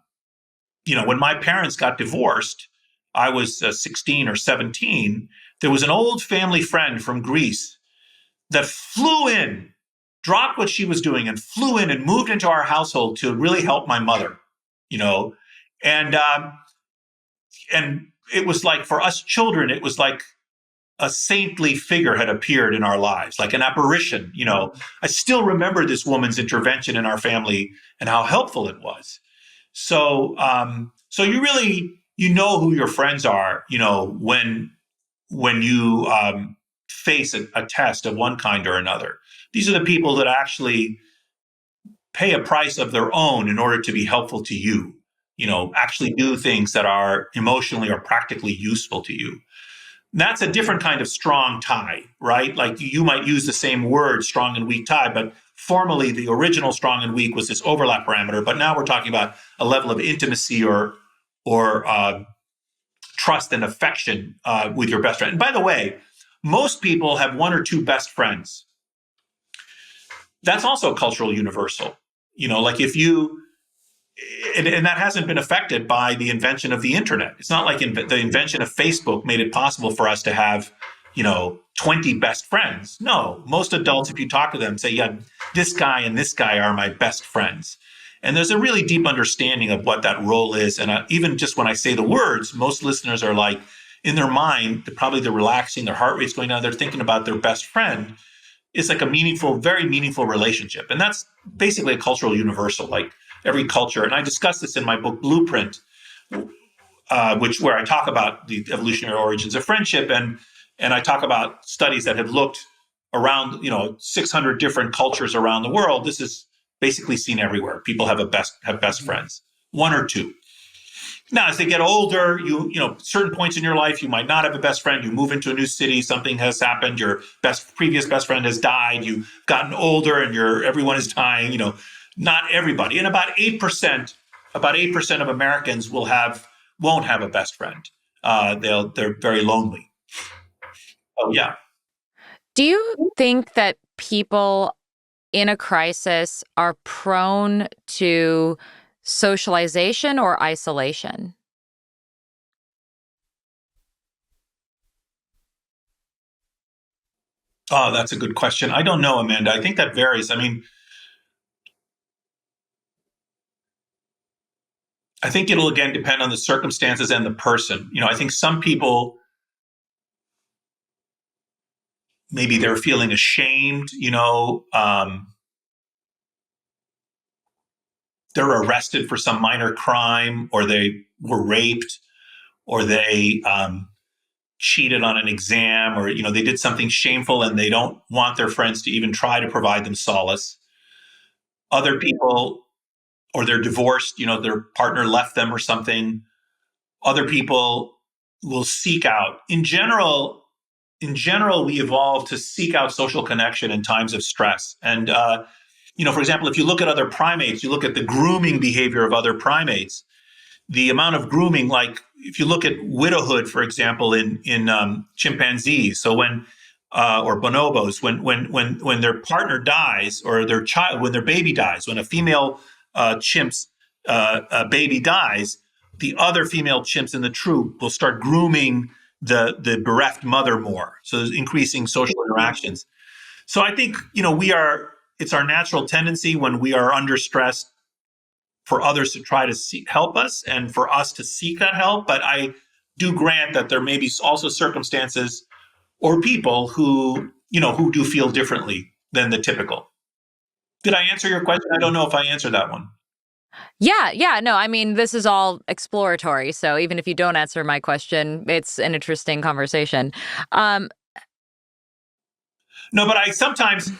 [SPEAKER 2] my parents got divorced, I was 16 or 17. There was an old family friend from Greece that flew in, dropped what she was doing, and flew in and moved into our household to really help my mother. And it was like, for us children, it was like a saintly figure had appeared in our lives, like an apparition. I still remember this woman's intervention in our family and how helpful it was. So you really, who your friends are, when you face a test of one kind or another. These are the people that actually pay a price of their own in order to be helpful to you, actually do things that are emotionally or practically useful to you. That's a different kind of strong tie, right? Like you might use the same word, strong and weak tie, but formally the original strong and weak was this overlap parameter. But now we're talking about a level of intimacy or trust and affection with your best friend. And by the way, most people have one or two best friends. That's also a cultural universal. Like if you, and that hasn't been affected by the invention of the internet. It's not like the invention of Facebook made it possible for us to have, 20 best friends. No, most adults, if you talk to them, say, yeah, this guy and this guy are my best friends. And there's a really deep understanding of what that role is. And even just when I say the words, most listeners are like, in their mind, they're relaxing, their heart rate's going down, they're thinking about their best friend. It's like a meaningful, very meaningful relationship. And that's basically a cultural universal, like every culture. And I discuss this in my book, Blueprint, where I talk about the evolutionary origins of friendship. And I talk about studies that have looked around, 600 different cultures around the world. This is basically seen everywhere. People have best friends, one or two. Now, as they get older, certain points in your life, you might not have a best friend. You move into a new city, something has happened. Your previous best friend has died. You've gotten older, and everyone is dying. Not everybody, and about 8% of Americans won't have a best friend. They're very lonely. Oh yeah.
[SPEAKER 1] Do you think that people in a crisis are prone to socialization or isolation?
[SPEAKER 2] Oh, that's a good question. I don't know, Amanda. I think that varies. I mean, I think it'll again depend on the circumstances and the person. I think some people, maybe they're feeling ashamed, they're arrested for some minor crime, or they were raped, or they cheated on an exam, or they did something shameful and they don't want their friends to even try to provide them solace. Other people, or they're divorced, their partner left them or something. Other people will seek out. In general, we evolve to seek out social connection in times of stress. And for example, if you look at other primates, you look at the grooming behavior of other primates, the amount of grooming, like if you look at widowhood, for example, in chimpanzees, so when or bonobos, when their partner dies, or their child, when their baby dies, when a female chimp's baby dies, the other female chimps in the troop will start grooming the bereft mother more. So there's increasing social interactions. So I think, it's our natural tendency when we are under stress for others to try to help us and for us to seek that help. But I do grant that there may be also circumstances or people who do feel differently than the typical. Did I answer your question? I don't know if I answered that one.
[SPEAKER 1] Yeah. No, I mean, this is all exploratory. So even if you don't answer my question, it's an interesting conversation.
[SPEAKER 2] No, but I sometimes,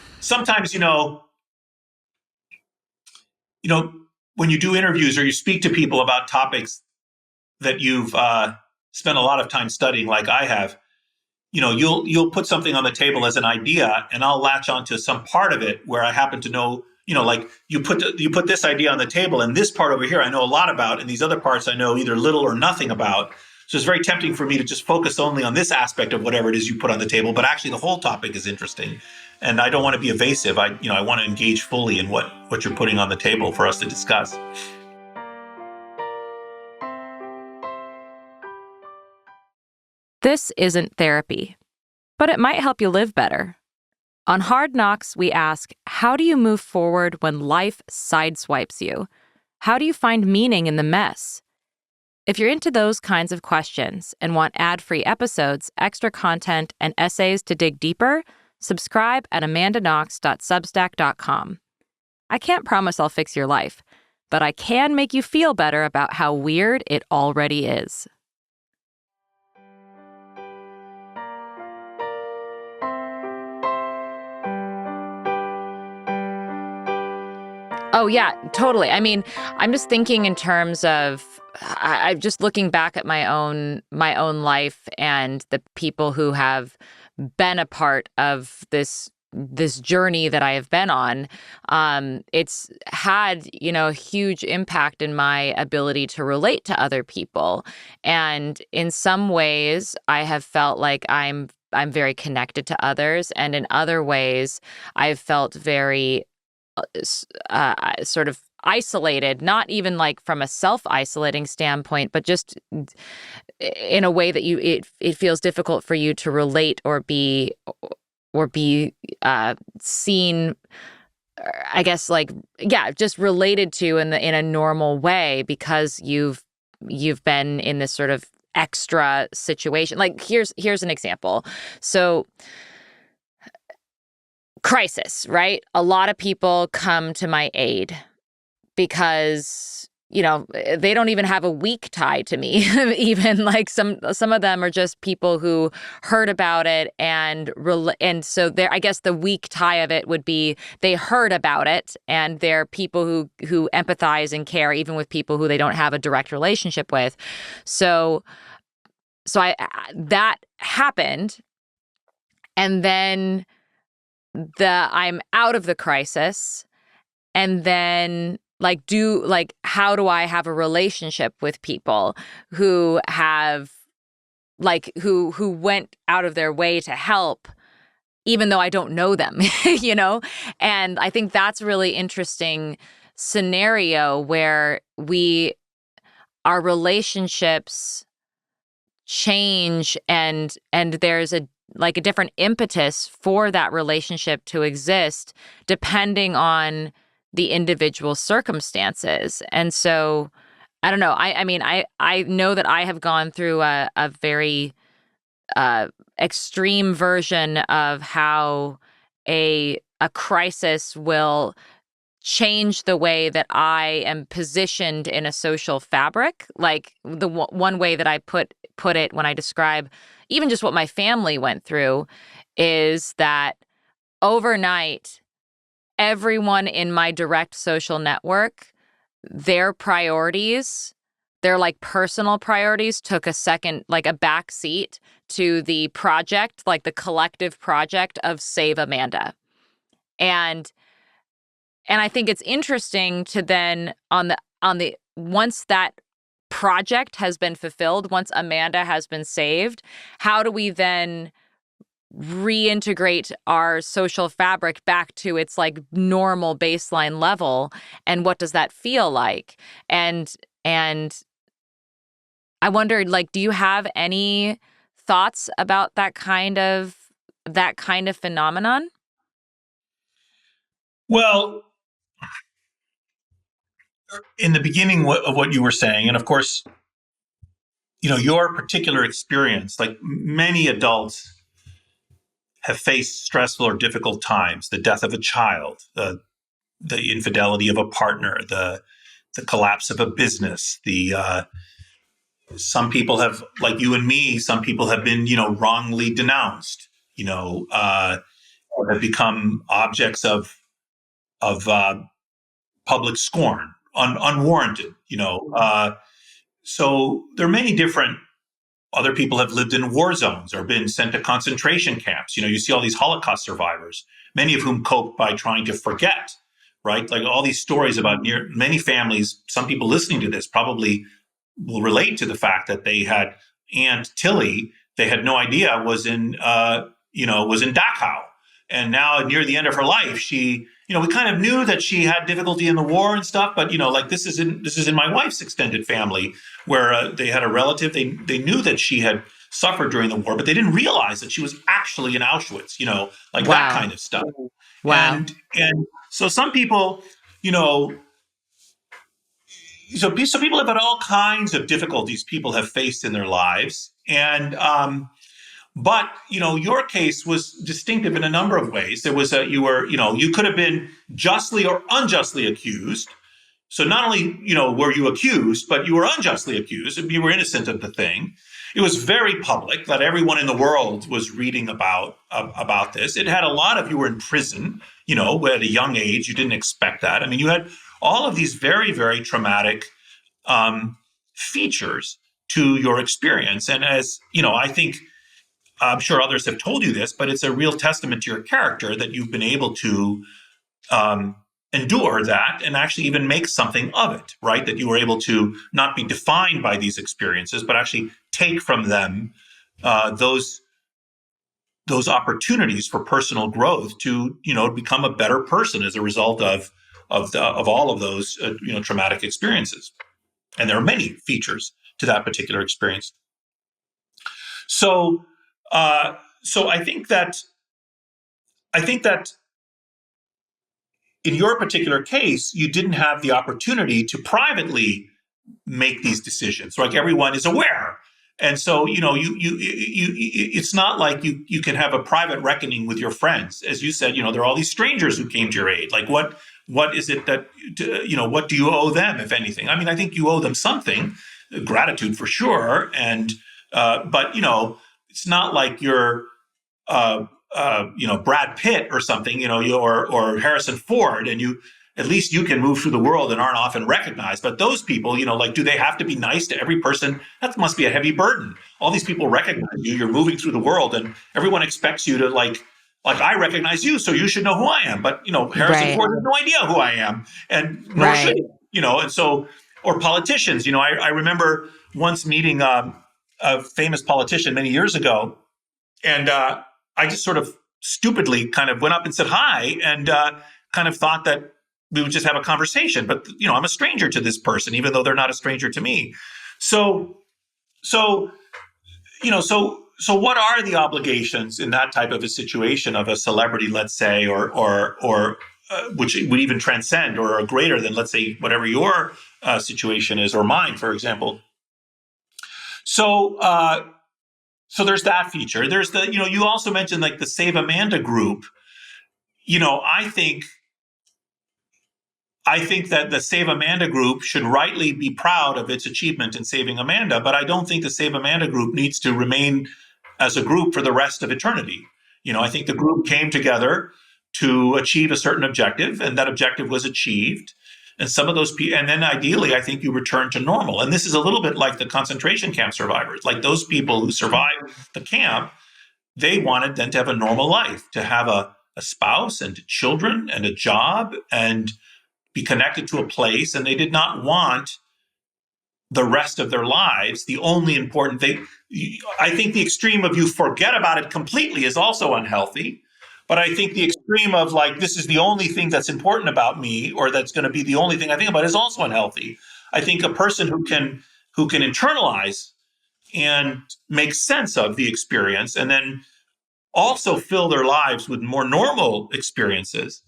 [SPEAKER 2] when you do interviews or you speak to people about topics that you've spent a lot of time studying, like I have, you'll put something on the table as an idea, and I'll latch onto some part of it where I happen to know, like you put this idea on the table, and this part over here I know a lot about, and these other parts I know either little or nothing about. So it's very tempting for me to just focus only on this aspect of whatever it is you put on the table, but actually the whole topic is interesting. And I don't want to be evasive. I want to engage fully in what you're putting on the table for us to discuss.
[SPEAKER 1] This isn't therapy, but it might help you live better. On Hard Knocks, we ask, how do you move forward when life sideswipes you? How do you find meaning in the mess? If you're into those kinds of questions and want ad-free episodes, extra content, and essays to dig deeper, subscribe at amandaknox.substack.com. I can't promise I'll fix your life, but I can make you feel better about how weird it already is. Oh, yeah, totally. I mean, I'm just thinking in terms of, I'm just looking back at my own life and the people who have been a part of this journey that I have been on. It's had, a huge impact in my ability to relate to other people. And in some ways, I have felt like I'm very connected to others. And in other ways, I've felt very sort of isolated, not even like from a self-isolating standpoint, but just in a way that it feels difficult for you to relate or be seen, I guess, like, yeah, just related to in a normal way, because you've been in this sort of extra situation. Like, here's an example. So crisis, right? A lot of people come to my aid because, they don't even have a weak tie to me. Even like some of them are just people who heard about it and so there, I guess the weak tie of it would be they heard about it, and they're people who empathize and care even with people who they don't have a direct relationship with. So that happened, and then I'm out of the crisis, and then how do I have a relationship with people who have who went out of their way to help, even though I don't know them, And I think that's a really interesting scenario where our relationships change, and there's a different impetus for that relationship to exist depending on the individual circumstances. And so, I don't know. I mean, I know that I have gone through a very extreme version of how a crisis will change the way that I am positioned in a social fabric. Like the one way that I put it when I describe even just what my family went through is that overnight, everyone in my direct social network, their priorities, their like personal priorities took a second, like a back seat to the project, like the collective project of Save Amanda. And I think it's interesting to then on the once that project has been fulfilled, once Amanda has been saved, how do we then reintegrate our social fabric back to its like normal baseline level, and what does that feel like? And I wondered, like, do you have any thoughts about that kind of phenomenon?
[SPEAKER 2] Well, in the beginning of what you were saying, and of course, your particular experience, like many adults have faced stressful or difficult times, the death of a child, the infidelity of a partner, the collapse of a business, some people have, like you and me, some people have been, wrongly denounced, or have become objects of public scorn, unwarranted, so there are many different other people have lived in war zones or been sent to concentration camps. You see all these Holocaust survivors, many of whom cope by trying to forget, right? Like all these stories about many families, some people listening to this probably will relate to the fact that they had Aunt Tilly, they had no idea was in Dachau. And now near the end of her life, she, we kind of knew that she had difficulty in the war and stuff, but like this is in my wife's extended family where they had a relative. They knew that she had suffered during the war, but they didn't realize that she was actually in Auschwitz. Like
[SPEAKER 1] Wow.
[SPEAKER 2] that kind of stuff.
[SPEAKER 1] Wow.
[SPEAKER 2] And so some people, so people have had all kinds of difficulties people have faced in their lives, and but your case was distinctive in a number of ways. There was you could have been justly or unjustly accused. So not only were you accused, but you were unjustly accused. You were innocent of the thing. It was very public that everyone in the world was reading about this. It had a lot of, you were in prison, at a young age. You didn't expect that. I mean, you had all of these very, very traumatic features to your experience. And as I think, I'm sure others have told you this, but it's a real testament to your character that you've been able to endure that and actually even make something of it, right? That you were able to not be defined by these experiences, but actually take from them those opportunities for personal growth to become a better person as a result of all of those traumatic experiences. And there are many features to that particular experience. So I think that in your particular case, you didn't have the opportunity to privately make these decisions. Like everyone is aware, and so it's not like you can have a private reckoning with your friends. As you said, there are all these strangers who came to your aid. Like what is it that what do you owe them, if anything? I mean, I think you owe them something, gratitude for sure, and but it's not like you're Brad Pitt or something, or Harrison Ford, and at least you can move through the world and aren't often recognized. But those people, do they have to be nice to every person? That must be a heavy burden. All these people recognize you. You're moving through the world, and everyone expects you to like I recognize you, so you should know who I am. But Harrison Ford has no idea who I am, and nor should he. And so, or politicians. I remember once meeting a famous politician many years ago, and I just sort of stupidly kind of went up and said hi, and kind of thought that we would just have a conversation. But I'm a stranger to this person, even though they're not a stranger to me. So what are the obligations in that type of a situation of a celebrity, let's say, or which would even transcend or are greater than, let's say, whatever your situation is or mine, for example. So there's that feature. There's the, you also mentioned like the Save Amanda group. I think I think that the Save Amanda group should rightly be proud of its achievement in saving Amanda, but I don't think the Save Amanda group needs to remain as a group for the rest of eternity. I think the group came together to achieve a certain objective, and that objective was achieved. And some of those people, and then ideally, I think you return to normal. And this is a little bit like the concentration camp survivors, like those people who survived the camp. They wanted then to have a normal life, to have a spouse and children and a job and be connected to a place. And they did not want the rest of their lives. The only important thing, I think the extreme of you forget about it completely is also unhealthy. But I think the extreme of like, this is the only thing that's important about me, or that's going to be the only thing I think about, is also unhealthy. I think a person who can internalize and make sense of the experience and then also fill their lives with more normal experiences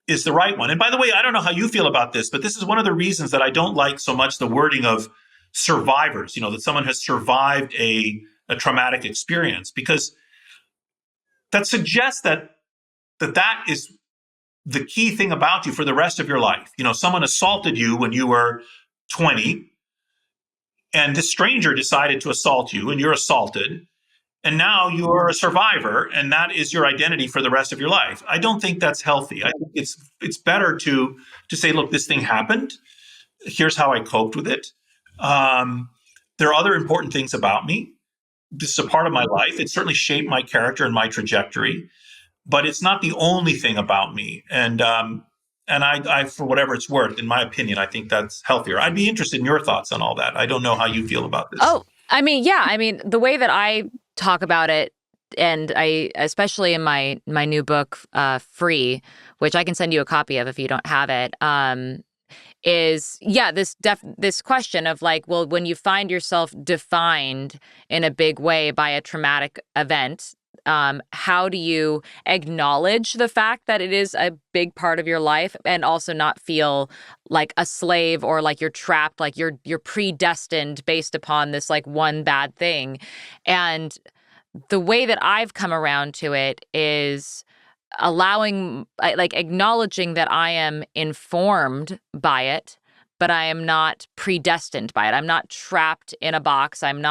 [SPEAKER 2] is the right one. And by the way, I don't know how you feel about this, but this is one of the reasons that I don't like so much the wording of survivors, that someone has survived a traumatic experience, because that suggests that is the key thing about you for the rest of your life. Someone assaulted you when you were 20, and this stranger decided to assault you, and you're assaulted, and now you're a survivor, and that is your identity for the rest of your life. I don't think that's healthy. I think it's better to say, look, this thing happened. Here's how I coped with it. There are other important things about me. This is a part of my life. It certainly shaped my character and my trajectory, but it's not the only thing about me. And I, for whatever it's worth, in my opinion, I think that's healthier. I'd be interested in your thoughts on all that. I don't know how you feel about this.
[SPEAKER 1] Oh, the way that I talk about it, and I, especially in my new book, Free, which I can send you a copy of if you don't have it, is this question of like, well, when you find yourself defined in a big way by a traumatic event, how do you acknowledge the fact that it is a big part of your life and also not feel like a slave or like you're trapped, like you're predestined based upon this like one bad thing? And the way that I've come around to it is acknowledging that I am informed by it, but I am not predestined by it. I'm not trapped in a box. I'm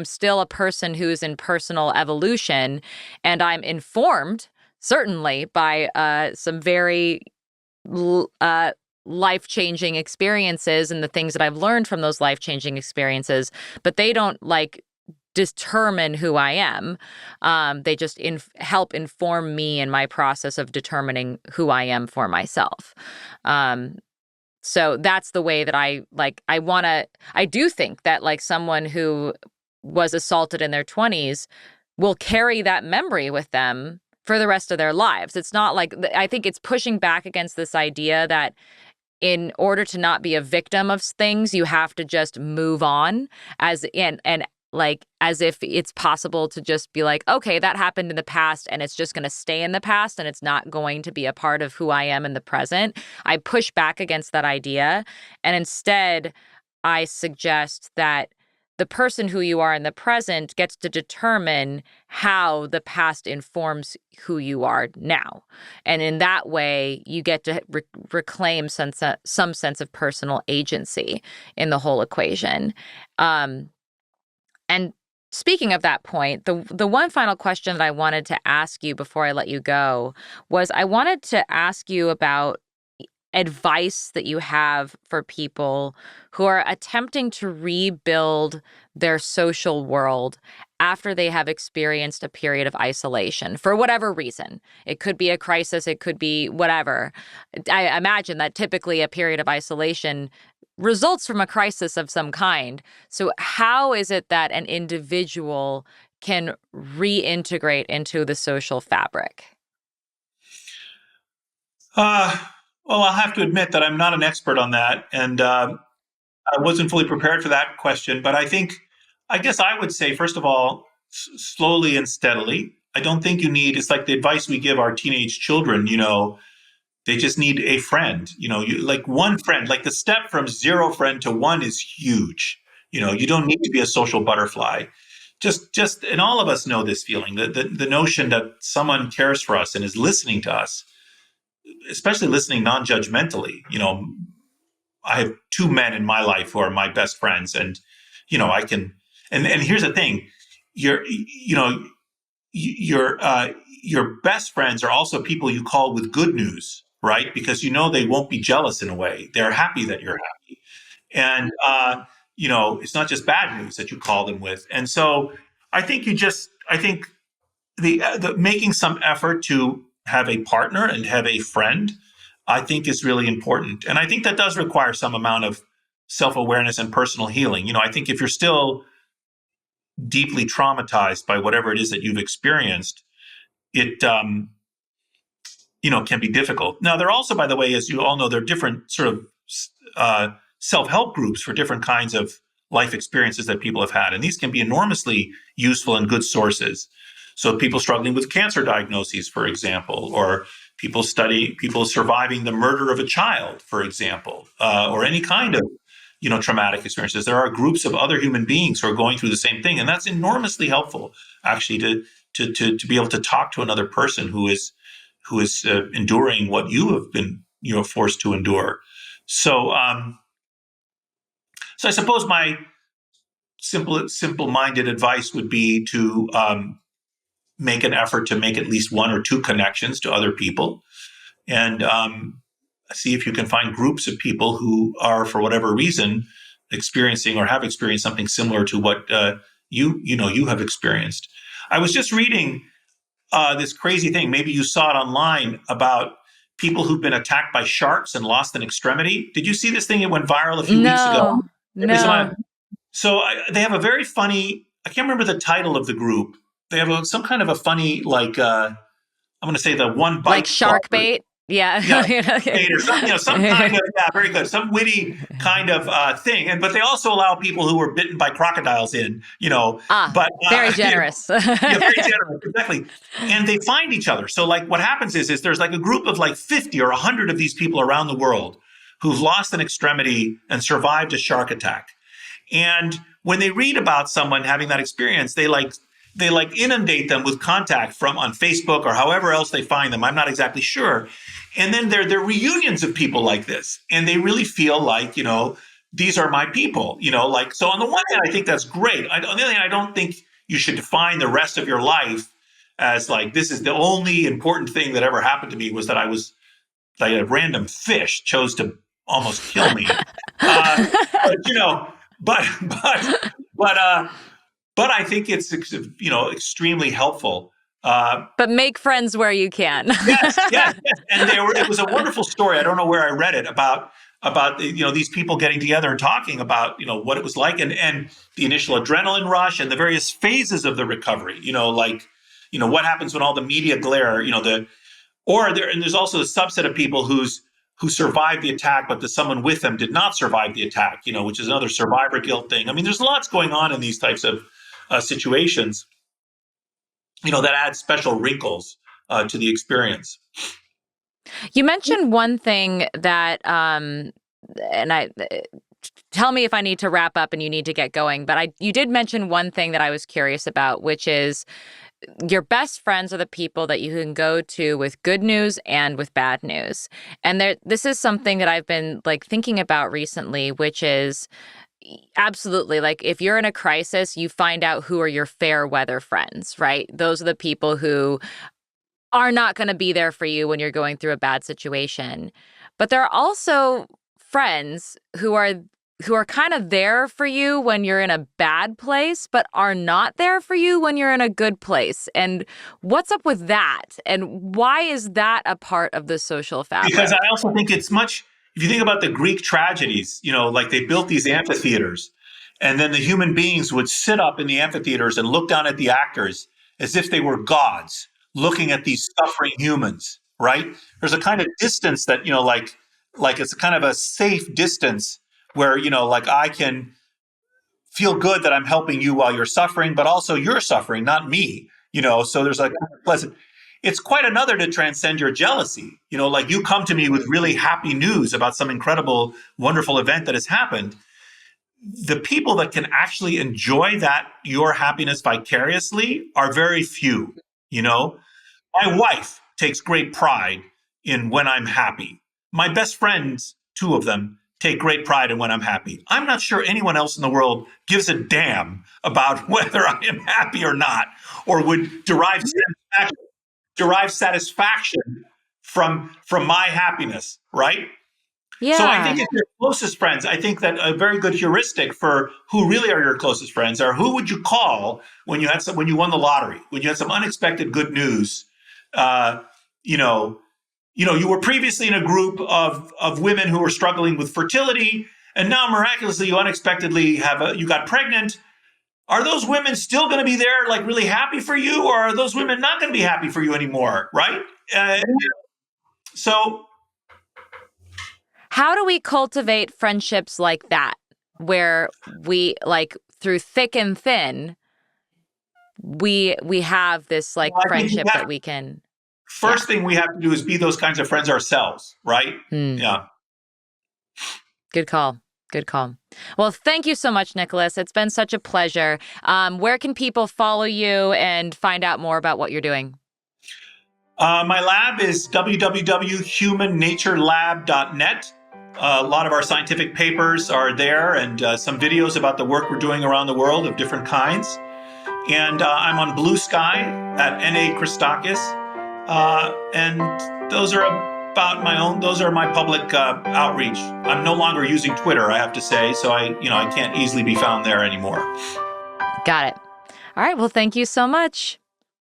[SPEAKER 1] still a person who's in personal evolution, and I'm informed certainly by some very life-changing experiences and the things that I've learned from those life-changing experiences, but they don't determine who I am. They just help inform me in my process of determining who I am for myself. So that's the way that I do think that like someone who was assaulted in their 20s will carry that memory with them for the rest of their lives. It's not like, I think it's pushing back against this idea that in order to not be a victim of things, you have to just move on as if it's possible to just be like, okay, that happened in the past and it's just going to stay in the past and it's not going to be a part of who I am in the present. I push back against that idea. And instead, I suggest that the person who you are in the present gets to determine how the past informs who you are now. And in that way, you get to reclaim some sense of personal agency in the whole equation. And speaking of that point, the one final question that I wanted to ask you before I let you go was I wanted to ask you about advice that you have for people who are attempting to rebuild their social world after they have experienced a period of isolation for whatever reason. It could be a crisis, it could be whatever. I imagine that typically a period of isolation results from a crisis of some kind. So how is it that an individual can reintegrate into the social fabric?
[SPEAKER 2] Well, I'll have to admit that I'm not an expert on that, and I wasn't fully prepared for that question. But I guess I would say, first of all, slowly and steadily. I don't think you need, it's like the advice we give our teenage children, they just need a friend, like one friend, like the step from 0 friend to 1 is huge. You don't need to be a social butterfly. Just, and all of us know this feeling, the notion that someone cares for us and is listening to us especially listening non-judgmentally. I have two men in my life who are my best friends, and I can. And here's the thing, your you know your best friends are also people you call with good news, right? Because they won't be jealous in a way. They're happy that you're happy, and it's not just bad news that you call them with. And so I think the making some effort to have a partner and have a friend, I think is really important. And I think that does require some amount of self-awareness and personal healing. I think if you're still deeply traumatized by whatever it is that you've experienced, it can be difficult. Now, there are also, by the way, as you all know, there are different sort of self-help groups for different kinds of life experiences that people have had, and these can be enormously useful and good sources. So people struggling with cancer diagnoses, for example, or people surviving the murder of a child, for example, or any kind of traumatic experiences. There are groups of other human beings who are going through the same thing, and that's enormously helpful, actually, to be able to talk to another person who is enduring what you have been forced to endure. So I suppose my simple-minded advice would be to make an effort to make at least one or two connections to other people, and see if you can find groups of people who are, for whatever reason, experiencing or have experienced something similar to what you have experienced. I was just reading this crazy thing. Maybe you saw it online about people who've been attacked by sharks and lost an extremity. Did you see this thing? It went viral a few weeks ago.
[SPEAKER 1] No.
[SPEAKER 2] So they have a very funny, I can't remember the title of the group. They have some kind of a funny, I'm going to say the one bite.
[SPEAKER 1] Like shark bait? Yeah.
[SPEAKER 2] Bait or some kind of, very good. Some witty kind of thing. But they also allow people who were bitten by crocodiles in, but
[SPEAKER 1] very generous.
[SPEAKER 2] Very generous, exactly. And they find each other. So what happens is there's a group of 50 or 100 of these people around the world who've lost an extremity and survived a shark attack. And when they read about someone having that experience, they inundate them with contact on Facebook or however else they find them. I'm not exactly sure. And then there are reunions of people like this, and they really feel these are my people, so on the one hand, I think that's great. On the other hand, I don't think you should define the rest of your life as this is the only important thing that ever happened to me was that I was a random fish chose to almost kill me. But I think it's extremely helpful.
[SPEAKER 1] But make friends where you can.
[SPEAKER 2] Yes. And it was a wonderful story. I don't know where I read it about these people getting together and talking about what it was like and the initial adrenaline rush and the various phases of the recovery. What happens when all the media glare. And there's also a subset of people who survived the attack, but someone with them did not survive the attack. Which is another survivor guilt thing. I mean, there's lots going on in these types of situations, that add special wrinkles to the experience.
[SPEAKER 1] You mentioned one thing that, tell me if I need to wrap up and you need to get going, but you did mention one thing that I was curious about, which is your best friends are the people that you can go to with good news and with bad news. And this is something that I've been thinking about recently, which is absolutely, if you're in a crisis, you find out who are your fair weather friends, right? Those are the people who are not going to be there for you when you're going through a bad situation. But there are also friends who are kind of there for you when you're in a bad place, but are not there for you when you're in a good place. And what's up with that? And why is that a part of the social fabric?
[SPEAKER 2] Because I also think it's much, if you think about the Greek tragedies, they built these amphitheaters, and then the human beings would sit up in the amphitheaters and look down at the actors as if they were gods looking at these suffering humans, right? There's a kind of distance that, it's kind of a safe distance where, I can feel good that I'm helping you while you're suffering, but also you're suffering, not me, so there's kind of pleasant. It's quite another to transcend your jealousy. You come to me with really happy news about some incredible, wonderful event that has happened. The people that can actually enjoy your happiness vicariously are very few. My wife takes great pride in when I'm happy. My best friends, two of them, take great pride in when I'm happy. I'm not sure anyone else in the world gives a damn about whether I am happy or not, or would derive satisfaction from my happens, right?
[SPEAKER 1] Yeah.
[SPEAKER 2] So I think it's your closest friends. I think that a very good heuristic for who really are your closest friends are who would you call when you won the lottery, when you had some unexpected good news. You were previously in a group of women who were struggling with fertility, and now miraculously you unexpectedly you got pregnant. Are those women still going to be there, like really happy for you, or are those women not going to be happy for you anymore? Right? So.
[SPEAKER 1] How do we cultivate friendships like that, where we, like, through thick and thin, we have this friendship that we can.
[SPEAKER 2] First thing we have to do is be those kinds of friends ourselves, right? Yeah.
[SPEAKER 1] Good call. Good call. Well, thank you so much, Nicholas. It's been such a pleasure. Where can people follow you and find out more about what you're doing?
[SPEAKER 2] My lab is www.humannaturelab.net. A lot of our scientific papers are there, and some videos about the work we're doing around the world of different kinds. And I'm on Bluesky at NA Christakis. And those are those are my public outreach. I'm no longer using Twitter, I have to say, so I can't easily be found there anymore.
[SPEAKER 1] Got it. All right. Well, thank you so much.